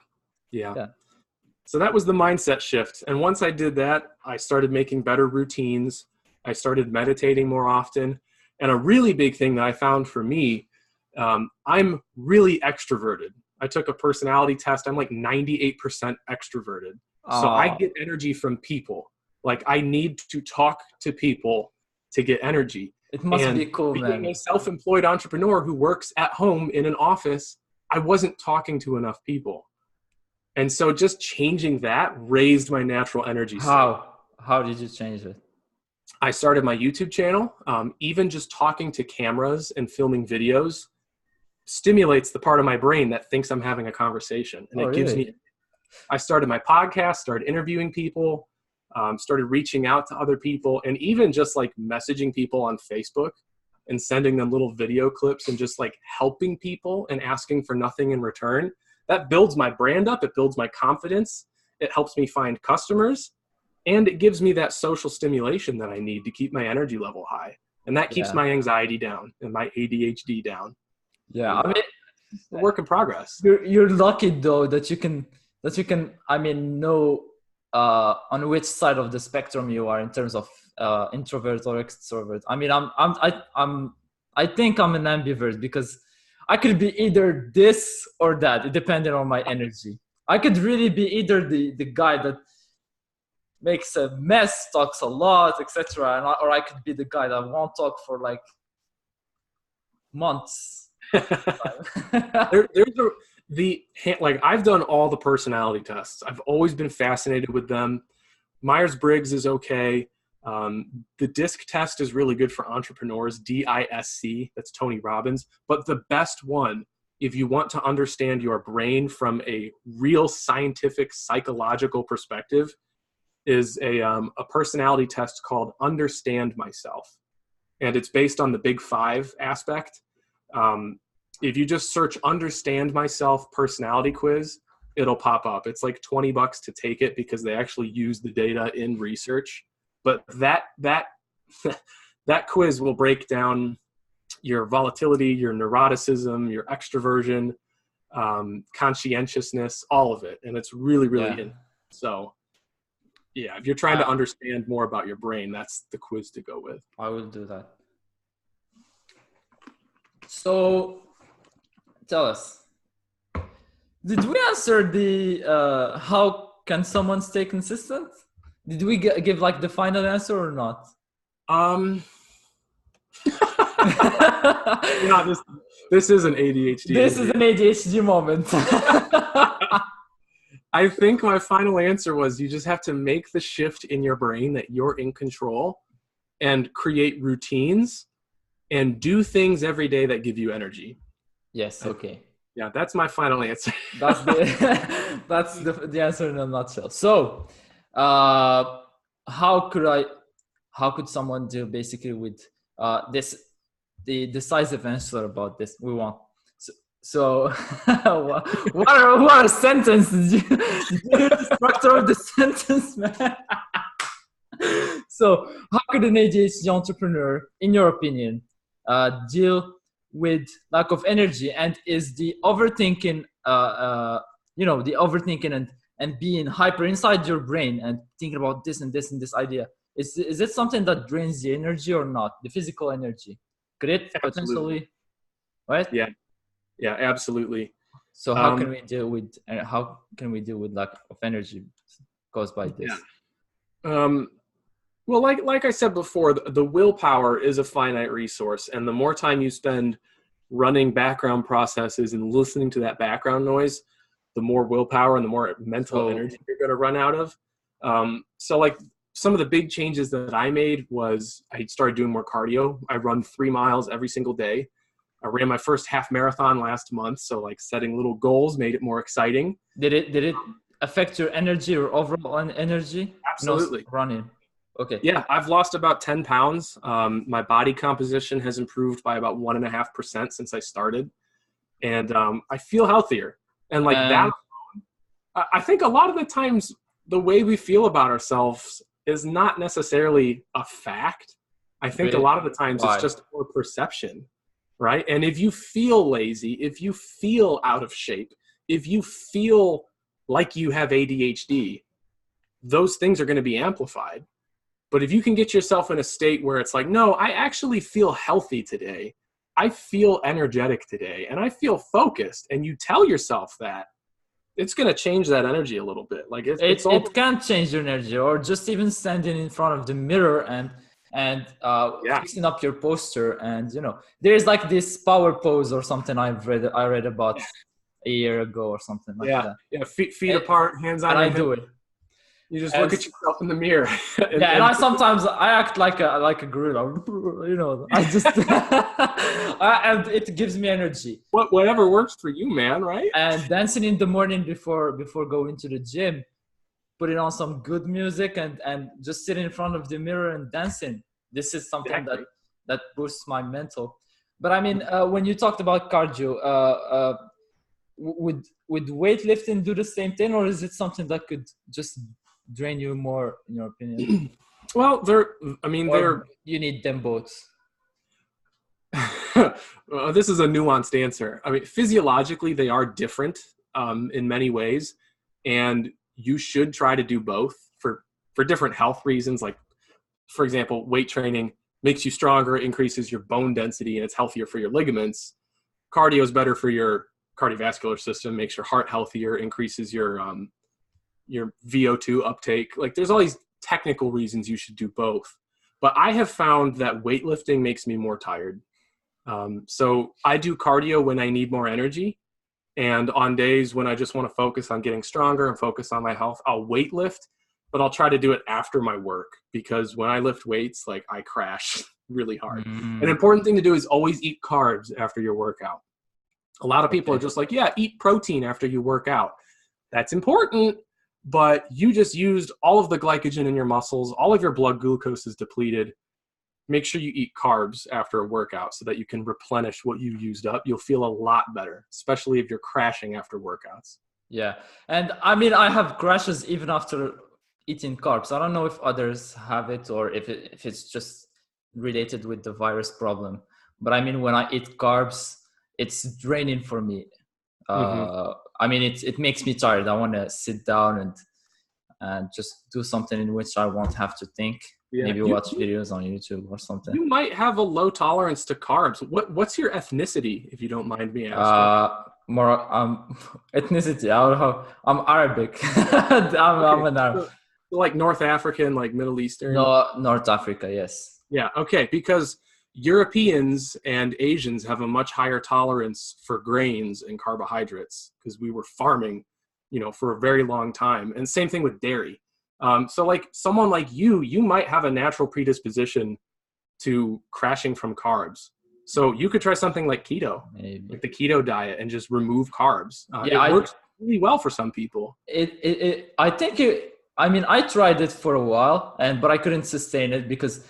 So that was the mindset shift. And once I did that, I started making better routines. I started meditating more often. And a really big thing that I found for me, I'm really extroverted. I took a personality test. I'm like 98% extroverted. So I get energy from people. Like, I need to talk to people to get energy. It must be cool, being man. Being a self-employed entrepreneur who works at home in an office, I wasn't talking to enough people. And so just changing that raised my natural energy. How did you change it? I started my YouTube channel. Even just talking to cameras and filming videos stimulates the part of my brain that thinks I'm having a conversation. And it gives me, I started my podcast, started interviewing people, started reaching out to other people, and even just like messaging people on Facebook and sending them little video clips and just like helping people and asking for nothing in return. That builds my brand up. It builds my confidence. It helps me find customers. And it gives me that social stimulation that I need to keep my energy level high. And that keeps my anxiety down and my ADHD down. Yeah, I mean, it's a work in progress. You're lucky though that you can I mean, know on which side of the spectrum you are in terms of introvert or extrovert. I mean, I think I'm an ambivert because I could be either this or that, depending on my energy. I could really be either the guy that makes a mess, talks a lot, etc., or I could be the guy that won't talk for like months. Like, I've done all the personality tests. I've always been fascinated with them. Myers-Briggs is okay. The DISC test is really good for entrepreneurs, DISC, that's Tony Robbins. But the best one, if you want to understand your brain from a real scientific, psychological perspective, is a personality test called Understand Myself. And it's based on the Big Five aspect. If you just search Understand Myself personality quiz, it'll pop up. It's like $20 to take it because they actually use the data in research. But that quiz will break down your volatility, your neuroticism, your extroversion, conscientiousness, all of it. And it's really, really so yeah, if you're trying to understand more about your brain, that's the quiz to go with. I will do that. So tell us, did we answer the how can someone stay consistent? Did we give like the final answer or not? This is an ADHD. This is an ADHD moment. I think my final answer was you just have to make the shift in your brain that you're in control and create routines and do things every day that give you energy. Yes. Okay. Yeah, that's my final answer. That's the answer in a nutshell. So, how could someone do basically with the decisive answer about this? We want. So what a sentence! Did you hear the structure of the sentence, man? So, how could an ADHD entrepreneur, in your opinion, deal with lack of energy? And is the overthinking, the overthinking and being hyper inside your brain and thinking about this and this and this idea, is it something that drains the energy or not? The physical energy? Could it potentially, right? Yeah, absolutely. So how can we deal with lack of energy caused by this? Well, like I said before, the willpower is a finite resource, and the more time you spend running background processes and listening to that background noise, the more willpower and the more mental energy you're going to run out of. So like some of the big changes that I made was I started doing more cardio. I run 3 miles every single day. I ran my first half marathon last month. So like setting little goals made it more exciting. Did it affect your energy or overall energy? Absolutely. No, running. Okay. Yeah, I've lost about 10 pounds. My body composition has improved by about 1.5% since I started. And I feel healthier. And like that, I think a lot of the times the way we feel about ourselves is not necessarily a fact. I think a lot of the times it's just our perception, right? And if you feel lazy, if you feel out of shape, if you feel like you have ADHD, those things are going to be amplified. But if you can get yourself in a state where it's like, no, I actually feel healthy today. I feel energetic today and I feel focused. And you tell yourself that, it's going to change that energy a little bit. Like it can change your energy, or just even standing in front of the mirror and fixing up your posture. And, there's like this power pose or something I read about a year ago or something like that. Yeah. Feet apart, hands on. And I do it. You just look at yourself in the mirror. and I sometimes act like a gorilla. I just and it gives me energy. Whatever works for you, man, right? And dancing in the morning before going to the gym, putting on some good music and just sitting in front of the mirror and dancing. This is something that boosts my mental. But I mean, when you talked about cardio, would weightlifting do the same thing, or is it something that could just drain you more, in your opinion? Well, you need them both. Well, this is a nuanced answer. I mean, physiologically, they are different in many ways, and you should try to do both for different health reasons. Like, for example, weight training makes you stronger, increases your bone density, and it's healthier for your ligaments. Cardio is better for your cardiovascular system, makes your heart healthier, increases your VO2 uptake. Like, there's all these technical reasons you should do both. But I have found that weightlifting makes me more tired. So I do cardio when I need more energy. And on days when I just want to focus on getting stronger and focus on my health, I'll weightlift but I'll try to do it after my work, because when I lift weights, like I crash really hard. An important thing to do is always eat carbs after your workout. A lot of people are just like, yeah, eat protein after you work out. That's important, but you just used all of the glycogen in your muscles, all of your blood glucose is depleted. Make sure you eat carbs after a workout so that you can replenish what you used up. You'll feel a lot better, especially if you're crashing after workouts. Yeah. And I mean, I have crashes even after eating carbs. I don't know if others have it or if it's just related with the virus problem. But I mean, when I eat carbs, it's draining for me. I mean, it makes me tired. I want to sit down and just do something in which I won't have to think. Yeah. Maybe watch videos on YouTube or something. You might have a low tolerance to carbs. What's your ethnicity, if you don't mind me asking? More ethnicity. I'm Arabic. I'm an Arab. So like North African, like Middle Eastern? No, North Africa, yes. Yeah, okay, because Europeans and Asians have a much higher tolerance for grains and carbohydrates because we were farming, for a very long time. And same thing with dairy. So like someone like you might have a natural predisposition to crashing from carbs. So you could try something like keto, like the keto diet, and just remove carbs. It works really well for some people. I tried it for a while, but I couldn't sustain it because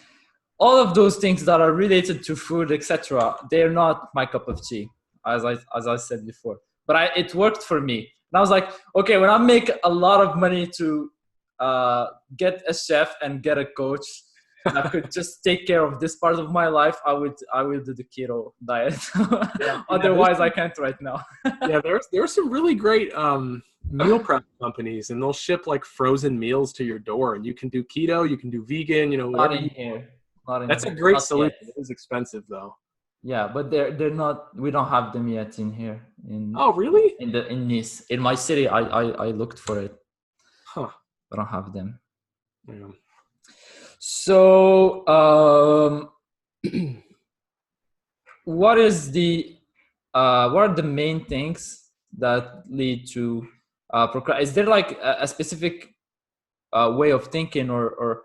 all of those things that are related to food, etc., they're not my cup of tea, as I said before. But it worked for me. And I was like, okay, when I make a lot of money to get a chef and get a coach that could just take care of this part of my life, I will do the keto diet. Otherwise, I can't right now. Yeah, there's some really great meal prep companies, and they'll ship like frozen meals to your door, and you can do keto, you can do vegan, Not in here. That's a great solution. It is expensive though. Yeah, but they're not. We don't have them yet in here. Oh, really? In Nice, in my city, I looked for it. Huh. I don't have them. Yeah. So, what are the main things that lead to procrastination? Is there like a specific way of thinking, or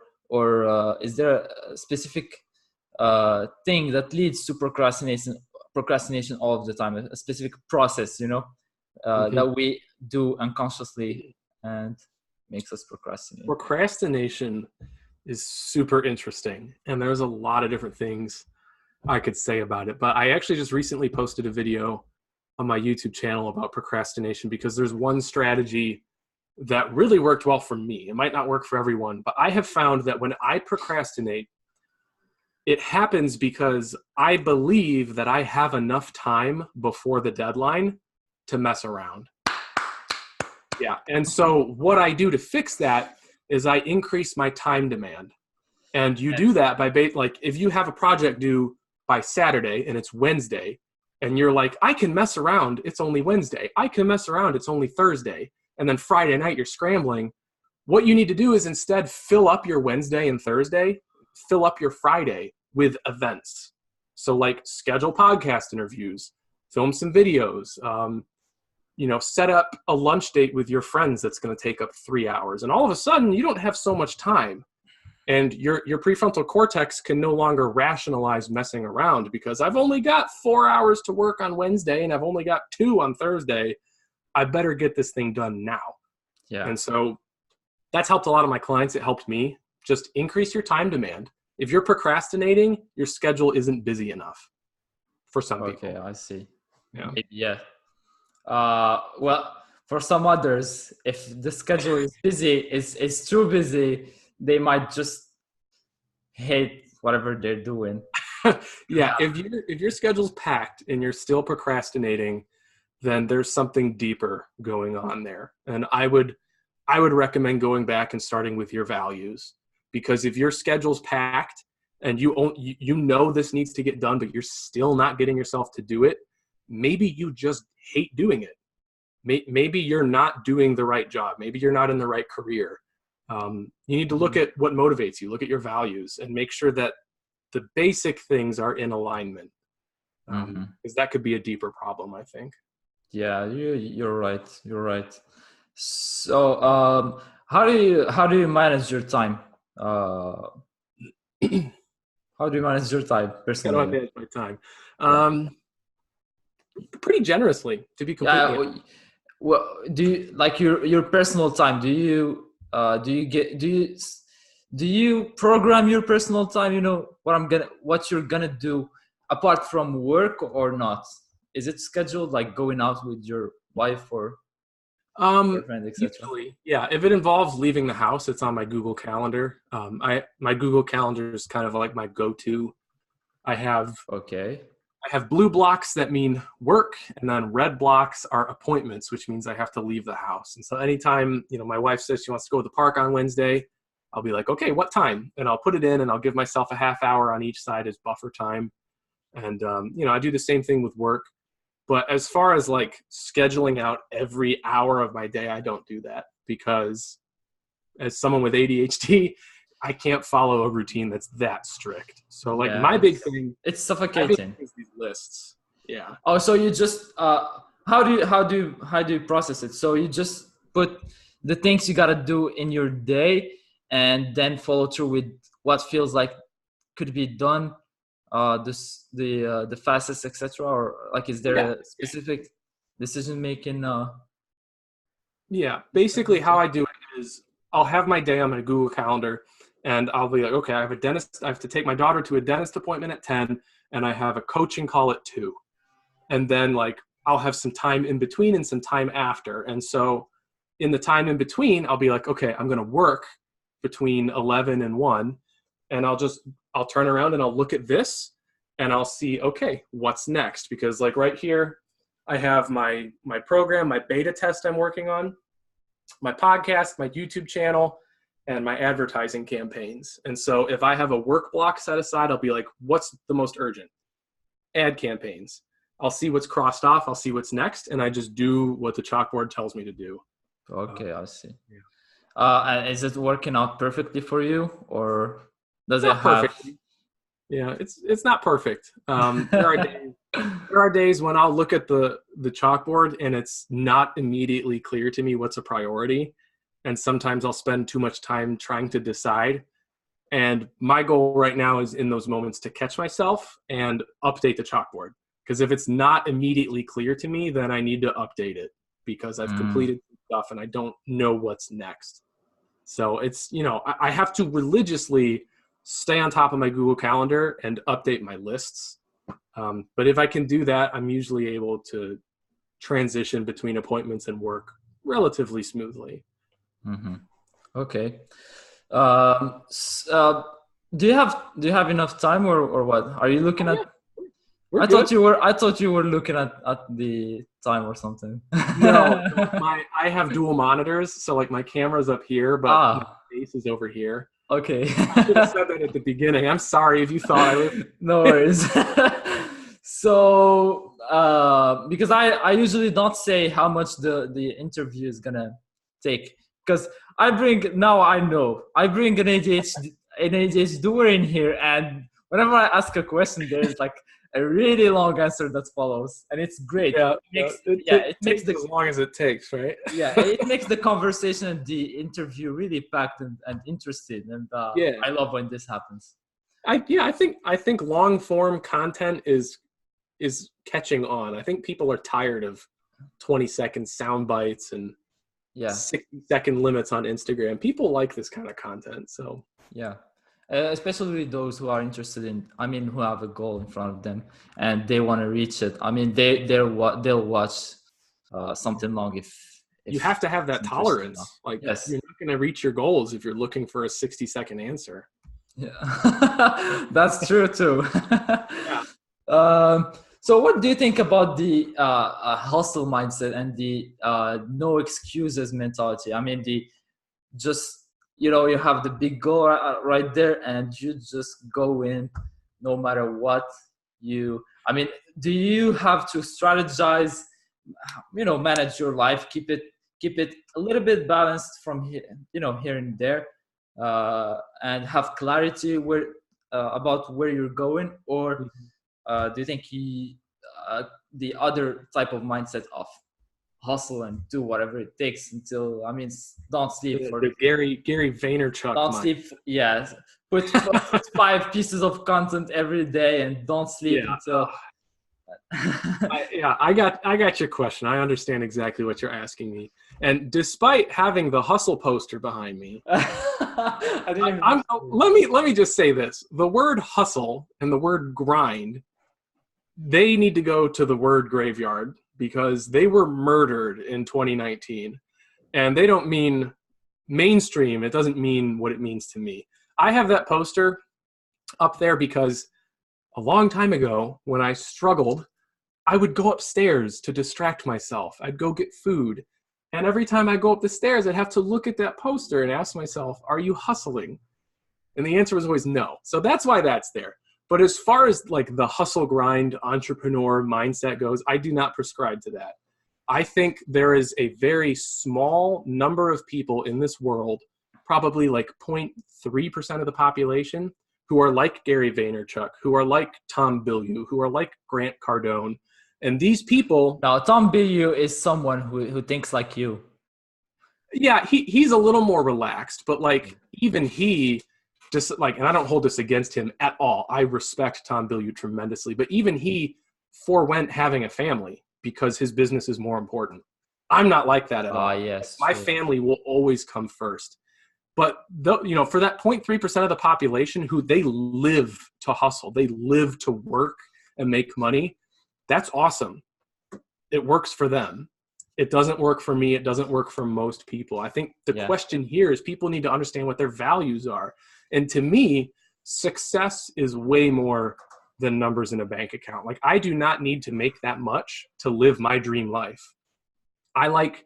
is there a specific thing that leads to procrastination all of the time? A specific process, that we do unconsciously and makes us procrastinate. Procrastination is super interesting, and there's a lot of different things I could say about it, but I actually just recently posted a video on my YouTube channel about procrastination because there's one strategy that really worked well for me. It might not work for everyone, but I have found that when I procrastinate, it happens because I believe that I have enough time before the deadline to mess around. Yeah. And so what I do to fix that is I increase my time demand. And you do that by like, if you have a project due by Saturday and it's Wednesday, and you're like, I can mess around, it's only Wednesday. I can mess around, it's only Thursday. And then Friday night you're scrambling. What you need to do is instead fill up your Wednesday and Thursday, fill up your Friday with events. So like schedule podcast interviews, film some videos, set up a lunch date with your friends that's going to take up 3 hours. And all of a sudden, you don't have so much time. And your prefrontal cortex can no longer rationalize messing around because I've only got 4 hours to work on Wednesday and I've only got 2 on Thursday. I better get this thing done now. Yeah. And so that's helped a lot of my clients. It helped me. Just increase your time demand. If you're procrastinating, your schedule isn't busy enough for some people. Okay, I see. Yeah. Yeah. Well, for some others, if the schedule is busy, is too busy, they might just hate whatever they're doing. Yeah. If your schedule's packed and you're still procrastinating, then there's something deeper going on there. And I would recommend going back and starting with your values, because if your schedule's packed and you know this needs to get done, but you're still not getting yourself to do it, maybe you just hate doing it. Maybe you're not doing the right job. Maybe you're not in the right career. You need to look at what motivates you, look at your values, and make sure that the basic things are in alignment. Because that could be a deeper problem, I think. Yeah, you're right. You're right. So how do you manage your time? How do you manage your time How do I personally? manage my time? Yeah. Pretty generously, to be completely honest. Yeah. Well, do you like your personal time? Do you program your personal time? You know what you're gonna do apart from work or not? Is it scheduled, like going out with your wife or girlfriend, etc.? Usually, yeah. If it involves leaving the house, it's on my Google Calendar. My Google Calendar is kind of like my go-to. I have Okay. I have blue blocks that mean work, and then red blocks are appointments, which means I have to leave the house. And so anytime, my wife says she wants to go to the park on Wednesday, I'll be like, okay, what time? And I'll put it in, and I'll give myself a half hour on each side as buffer time. And, I do the same thing with work. But as far as like scheduling out every hour of my day, I don't do that because as someone with ADHD, I can't follow a routine that's that strict. So like Yeah, my big thing it's suffocating. is these lists. Yeah. Oh, so you just how do you process it? So you just put the things you gotta do in your day, and then follow through with what feels like could be done, the fastest, etc. Or like, is there Yeah. a specific decision making? Yeah. Basically how I do it is I'll have my day on my Google Calendar and I'll be like, okay, I have to take my daughter to a dentist appointment at 10 and I have a coaching call at 2. And then like I'll have some time in between and some time after. And so in the time in between, I'll be like, okay, I'm going to work between 11 and 1. And I'll turn around and I'll look at this and I'll see, okay, what's next? Because like right here, I have my program, my beta test I'm working on, my podcast, my YouTube channel, and my advertising campaigns. And so if I have a work block set aside, I'll be like, what's the most urgent? Ad campaigns. I'll see what's crossed off. I'll see what's next. And I just do what the chalkboard tells me to do. Okay, I see. Yeah. And is it working out perfectly for you, or does it Not have? perfect. Yeah, it's not perfect. There are days when I'll look at the chalkboard and it's not immediately clear to me what's a priority. And sometimes I'll spend too much time trying to decide. And my goal right now is in those moments to catch myself and update the chalkboard. Because if it's not immediately clear to me, then I need to update it because I've completed stuff and I don't know what's next. So it's, I have to religiously stay on top of my Google Calendar and update my lists. But if I can do that, I'm usually able to transition between appointments and work relatively smoothly. Mm-hmm. Okay. Do you have enough time, or what? Are you looking at? We're I good. thought you were looking at the time or something. No, I have dual monitors, so like my camera's up here, but my face is over here. Okay. I should have said that at the beginning. I'm sorry if you thought I was. No worries. So, because I usually don't say how much the interview is gonna take, because I bring an ADHDoer in here, and whenever I ask a question, there's like a really long answer that follows, and it's great. Yeah, it makes as long as it takes, right? Yeah, it makes the conversation and the interview really packed and interesting, and I love when this happens. I think long form content is catching on. I think people are tired of 20-second sound bites and 60-second limits on Instagram. People like this kind of content, so yeah. Especially those who are interested in, who have a goal in front of them and they want to reach it. They'll watch something long if you have to have that tolerance. Enough. Like, yes. You're not going to reach your goals if you're looking for a 60-second answer. Yeah, that's true too. Yeah. So what do you think about the hustle mindset and the no excuses mentality? You have the big goal right there and you just go in no matter what. Do you have to strategize, manage your life, keep it a little bit balanced from here, here and there, and have clarity about where you're going? Or do you think the other type of mindset off? hustle and do whatever it takes until, I mean, don't sleep for The Gary Vaynerchuk don't mind. sleep. Yeah, put 5 pieces of content every day and don't sleep Yeah. until. I got your question. I understand exactly what you're asking me. And despite having the hustle poster behind me, let me just say this: the word hustle and the word grind, they need to go to the word graveyard because they were murdered in 2019, and they don't mean mainstream. It doesn't mean what it means to me. I have that poster up there because a long time ago when I struggled, I would go upstairs to distract myself. I'd go get food. And every time I go up the stairs, I'd have to look at that poster and ask myself, are you hustling? And the answer was always no. So that's why that's there. But as far as like the hustle grind entrepreneur mindset goes, I do not prescribe to that. I think there is a very small number of people in this world, probably like 0.3% of the population, who are like Gary Vaynerchuk, who are like Tom Bilyeu, who are like Grant Cardone. And these people... Now, Tom Bilyeu is someone who thinks like you. Yeah, he's a little more relaxed, but like even he just like, and I don't hold this against him at all. I respect Tom Bilyeu tremendously, but even he forewent having a family because his business is more important. I'm not like that at all. Yes, my family will always come first. But for that 0.3% of the population who they live to hustle, they live to work and make money, that's awesome. It works for them. It doesn't work for me. It doesn't work for most people. I think the question here is people need to understand what their values are. And to me, success is way more than numbers in a bank account. Like I do not need to make that much to live my dream life. I like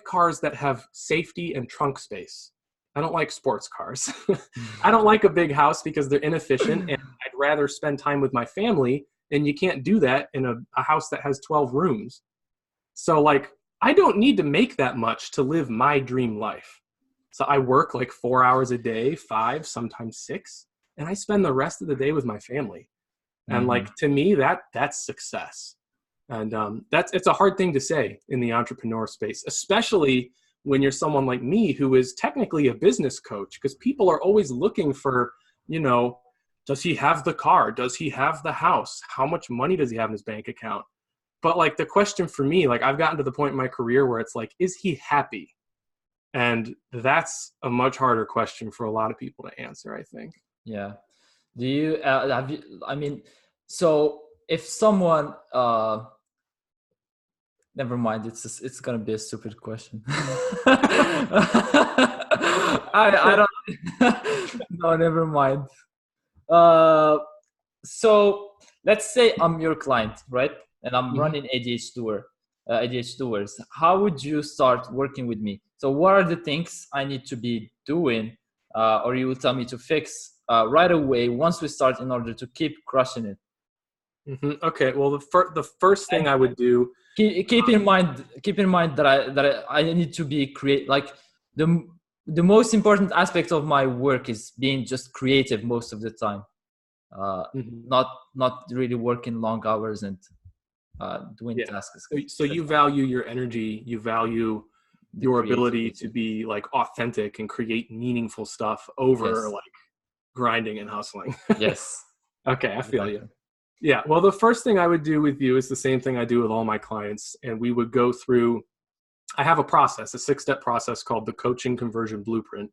cars that have safety and trunk space. I don't like sports cars. I don't like a big house because they're inefficient, and I'd rather spend time with my family, and you can't do that in a house that has 12 rooms. So like, I don't need to make that much to live my dream life. So I work like 4 hours a day, 5, sometimes 6, and I spend the rest of the day with my family. And like, to me, that's success. And it's a hard thing to say in the entrepreneur space, especially when you're someone like me who is technically a business coach, because people are always looking for, does he have the car? Does he have the house? How much money does he have in his bank account? But like the question for me, like I've gotten to the point in my career where it's like, is he happy? And that's a much harder question for a lot of people to answer, I think. Yeah. Do you, so if someone, never mind, it's going to be a stupid question. I don't, no, never mind. So let's say I'm your client, right? And I'm running ADHDoers. How would you start working with me? So what are the things I need to be doing, or you will tell me to fix right away once we start in order to keep crushing it? Okay. Well, the first thing I would do. Keep in mind that I need to be like the most important aspect of my work is being just creative most of the time, not really working long hours and doing tasks. So you value your energy, you value your ability to be like authentic and create meaningful stuff over like grinding and hustling. Yes. Okay, I feel you. Yeah, well, the first thing I would do with you is the same thing I do with all my clients. And we would go through, I have a 6-step process called the Coaching Conversion Blueprint.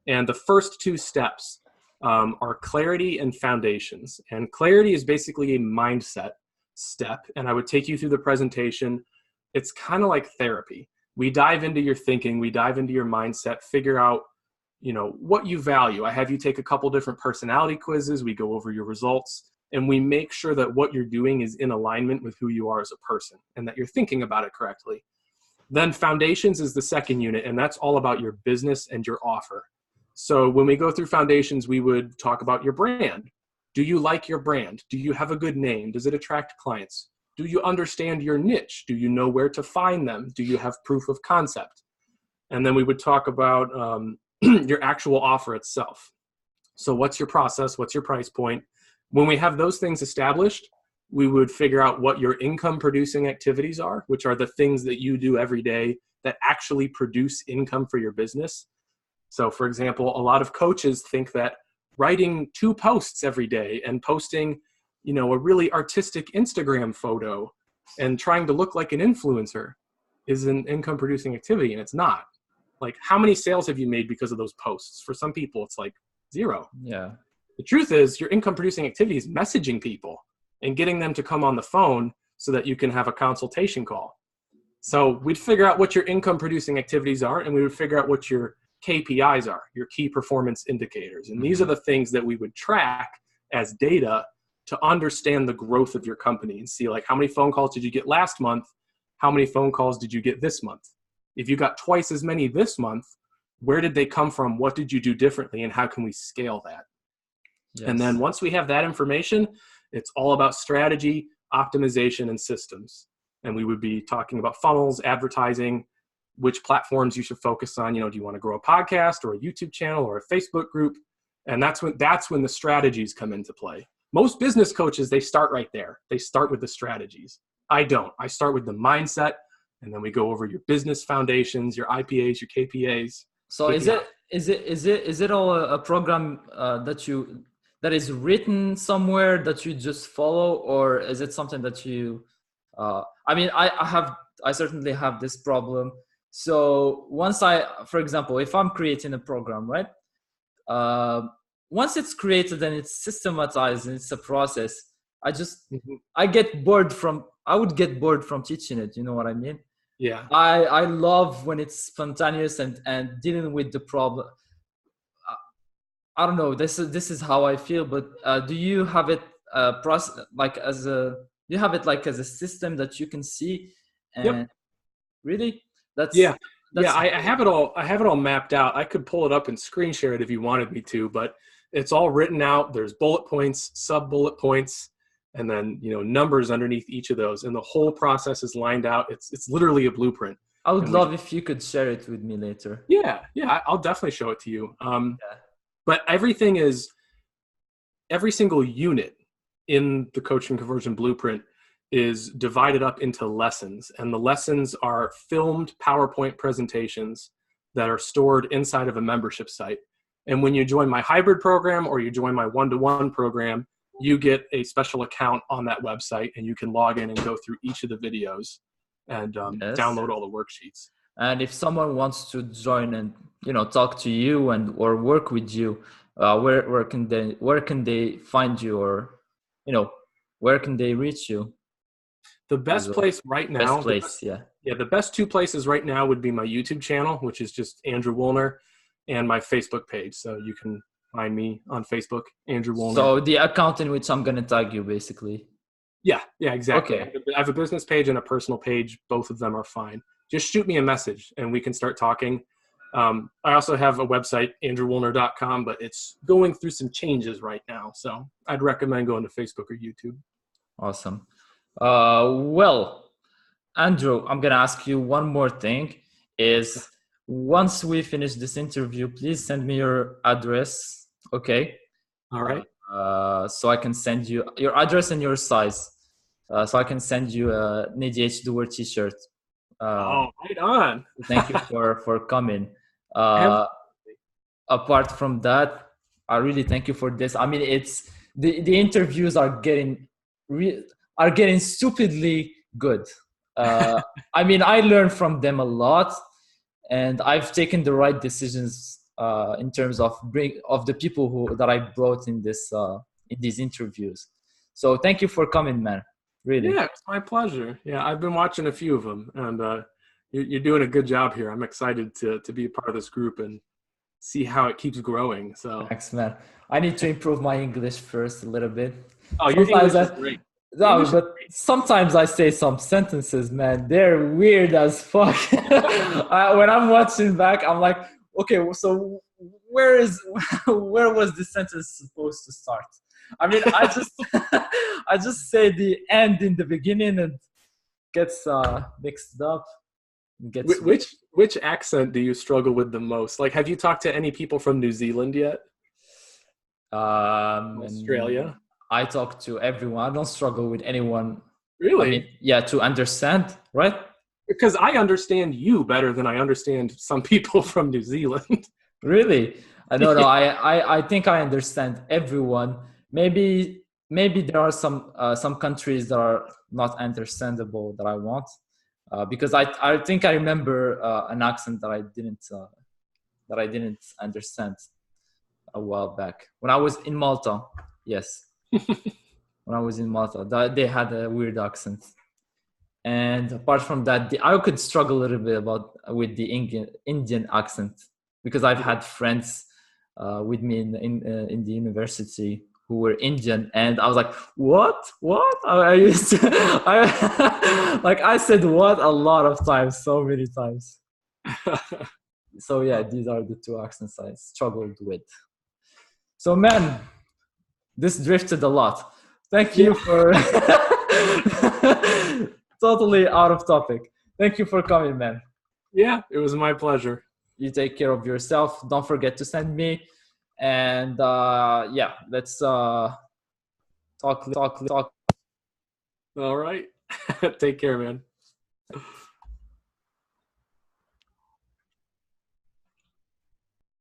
And the first 2 steps are clarity and foundations. And clarity is basically a mindset step. And I would take you through the presentation. It's kind of like therapy. We dive into your thinking, we dive into your mindset, figure out, what you value. I have you take a couple different personality quizzes. We go over your results. And we make sure that what you're doing is in alignment with who you are as a person and that you're thinking about it correctly. Then foundations is the second unit, and that's all about your business and your offer. So when we go through foundations, we would talk about your brand. Do you like your brand? Do you have a good name? Does it attract clients? Do you understand your niche? Do you know where to find them? Do you have proof of concept? And then we would talk about your actual offer itself. So what's your process? What's your price point? When we have those things established, we would figure out what your income producing activities are, which are the things that you do every day that actually produce income for your business. So for example, a lot of coaches think that writing 2 posts every day and posting, a really artistic Instagram photo and trying to look like an influencer is an income producing activity, and it's not. Like, how many sales have you made because of those posts? For some people, it's like 0. Yeah. The truth is, your income producing activity is messaging people and getting them to come on the phone so that you can have a consultation call. So we'd figure out what your income producing activities are, and we would figure out what your KPIs are, your key performance indicators. And these are the things that we would track as data to understand the growth of your company and see, like, how many phone calls did you get last month? How many phone calls did you get this month? If you got twice as many this month, where did they come from? What did you do differently? And how can we scale that? Yes. And then once we have that information, it's all about strategy, optimization, and systems. And we would be talking about funnels, advertising, which platforms you should focus on. Do you want to grow a podcast or a YouTube channel or a Facebook group? And that's when the strategies come into play. Most business coaches, they start right there. They start with the strategies. I don't. I start with the mindset, and then we go over your business foundations, your IPAs, your KPAs. So is it all a program that is written somewhere that you just follow, or is it something that you? I certainly have this problem. So for example, if I'm creating a program, right? Once it's created and it's systematized and it's a process, I would get bored from teaching it. You know what I mean? Yeah. I love when it's spontaneous and dealing with the problem. I don't know. This is how I feel. But do you have it as a system that you can see? And yep. Really? I have it all mapped out. I could pull it up and screen share it if you wanted me to, but it's all written out. There's bullet points, sub bullet points, and then numbers underneath each of those, and the whole process is lined out. It's literally a blueprint. I would love if you could share it with me later. Yeah, I'll definitely show it to you. But every single unit in the coaching conversion blueprint is divided up into lessons, and the lessons are filmed PowerPoint presentations that are stored inside of a membership site. And when you join my hybrid program or you join my one-to-one program, you get a special account on that website, and you can log in and go through each of the videos and download all the worksheets. And if someone wants to join and talk to you or work with you, where can they find you, or where can they reach you? The best place right now. The best 2 places right now would be my YouTube channel, which is just Andrew Wuellner, and my Facebook page. So you can find me on Facebook, Andrew Wuellner. So the account in which I'm going to tag you, basically. Yeah, exactly. Okay. I have a business page and a personal page. Both of them are fine. Just shoot me a message and we can start talking. I also have a website, andrewwuellner.com, but it's going through some changes right now. So I'd recommend going to Facebook or YouTube. Awesome. Well, Andrew, I'm going to ask you one more thing. Is once we finish this interview, please send me your address. Okay. All right. So I can send you your address and your size. So I can send you an ADHDoer t-shirt. Right on. Thank you for coming. Apart from that, I really thank you for this. I mean, it's the interviews are getting stupidly good. I mean, I learned from them a lot, and I've taken the right decisions in terms of the people that I brought in these interviews. So thank you for coming, man. Really. Yeah, it's my pleasure. Yeah, I've been watching a few of them, and you're doing a good job here. I'm excited to be a part of this group and see how it keeps growing. So thanks, man. I need to improve my English first a little bit. Oh, your English is great. No, but sometimes I say some sentences, man. They're weird as fuck. When I'm watching back, I'm like, okay, so where was this sentence supposed to start? I mean, I just say the end in the beginning and gets mixed up. Which accent do you struggle with the most? Like, have you talked to any people from New Zealand yet? Australia? I talk to everyone. I don't struggle with anyone. I Really? mean, yeah, to understand, right? Because I understand you better than I understand some people from New Zealand. Really? I don't know. Yeah. I think I understand everyone. Maybe there are some countries that are not understandable that I want, because I think I remember an accent that I didn't understand a while back when I was in Malta. Yes, when I was in Malta, they had a weird accent. And apart from that, I could struggle a little bit with the Indian accent, because I've had friends with me in the university who were Indian, and I was like, what? I used to, like I said what a lot of times, so many times. So yeah, these are the two accents I struggled with. So man, this drifted a lot. Thank Yeah. you for totally out of topic. Thank you for coming, man. Yeah, it was my pleasure. You take care of yourself. Don't forget to send me. And yeah, let's talk. All right. Take care, man.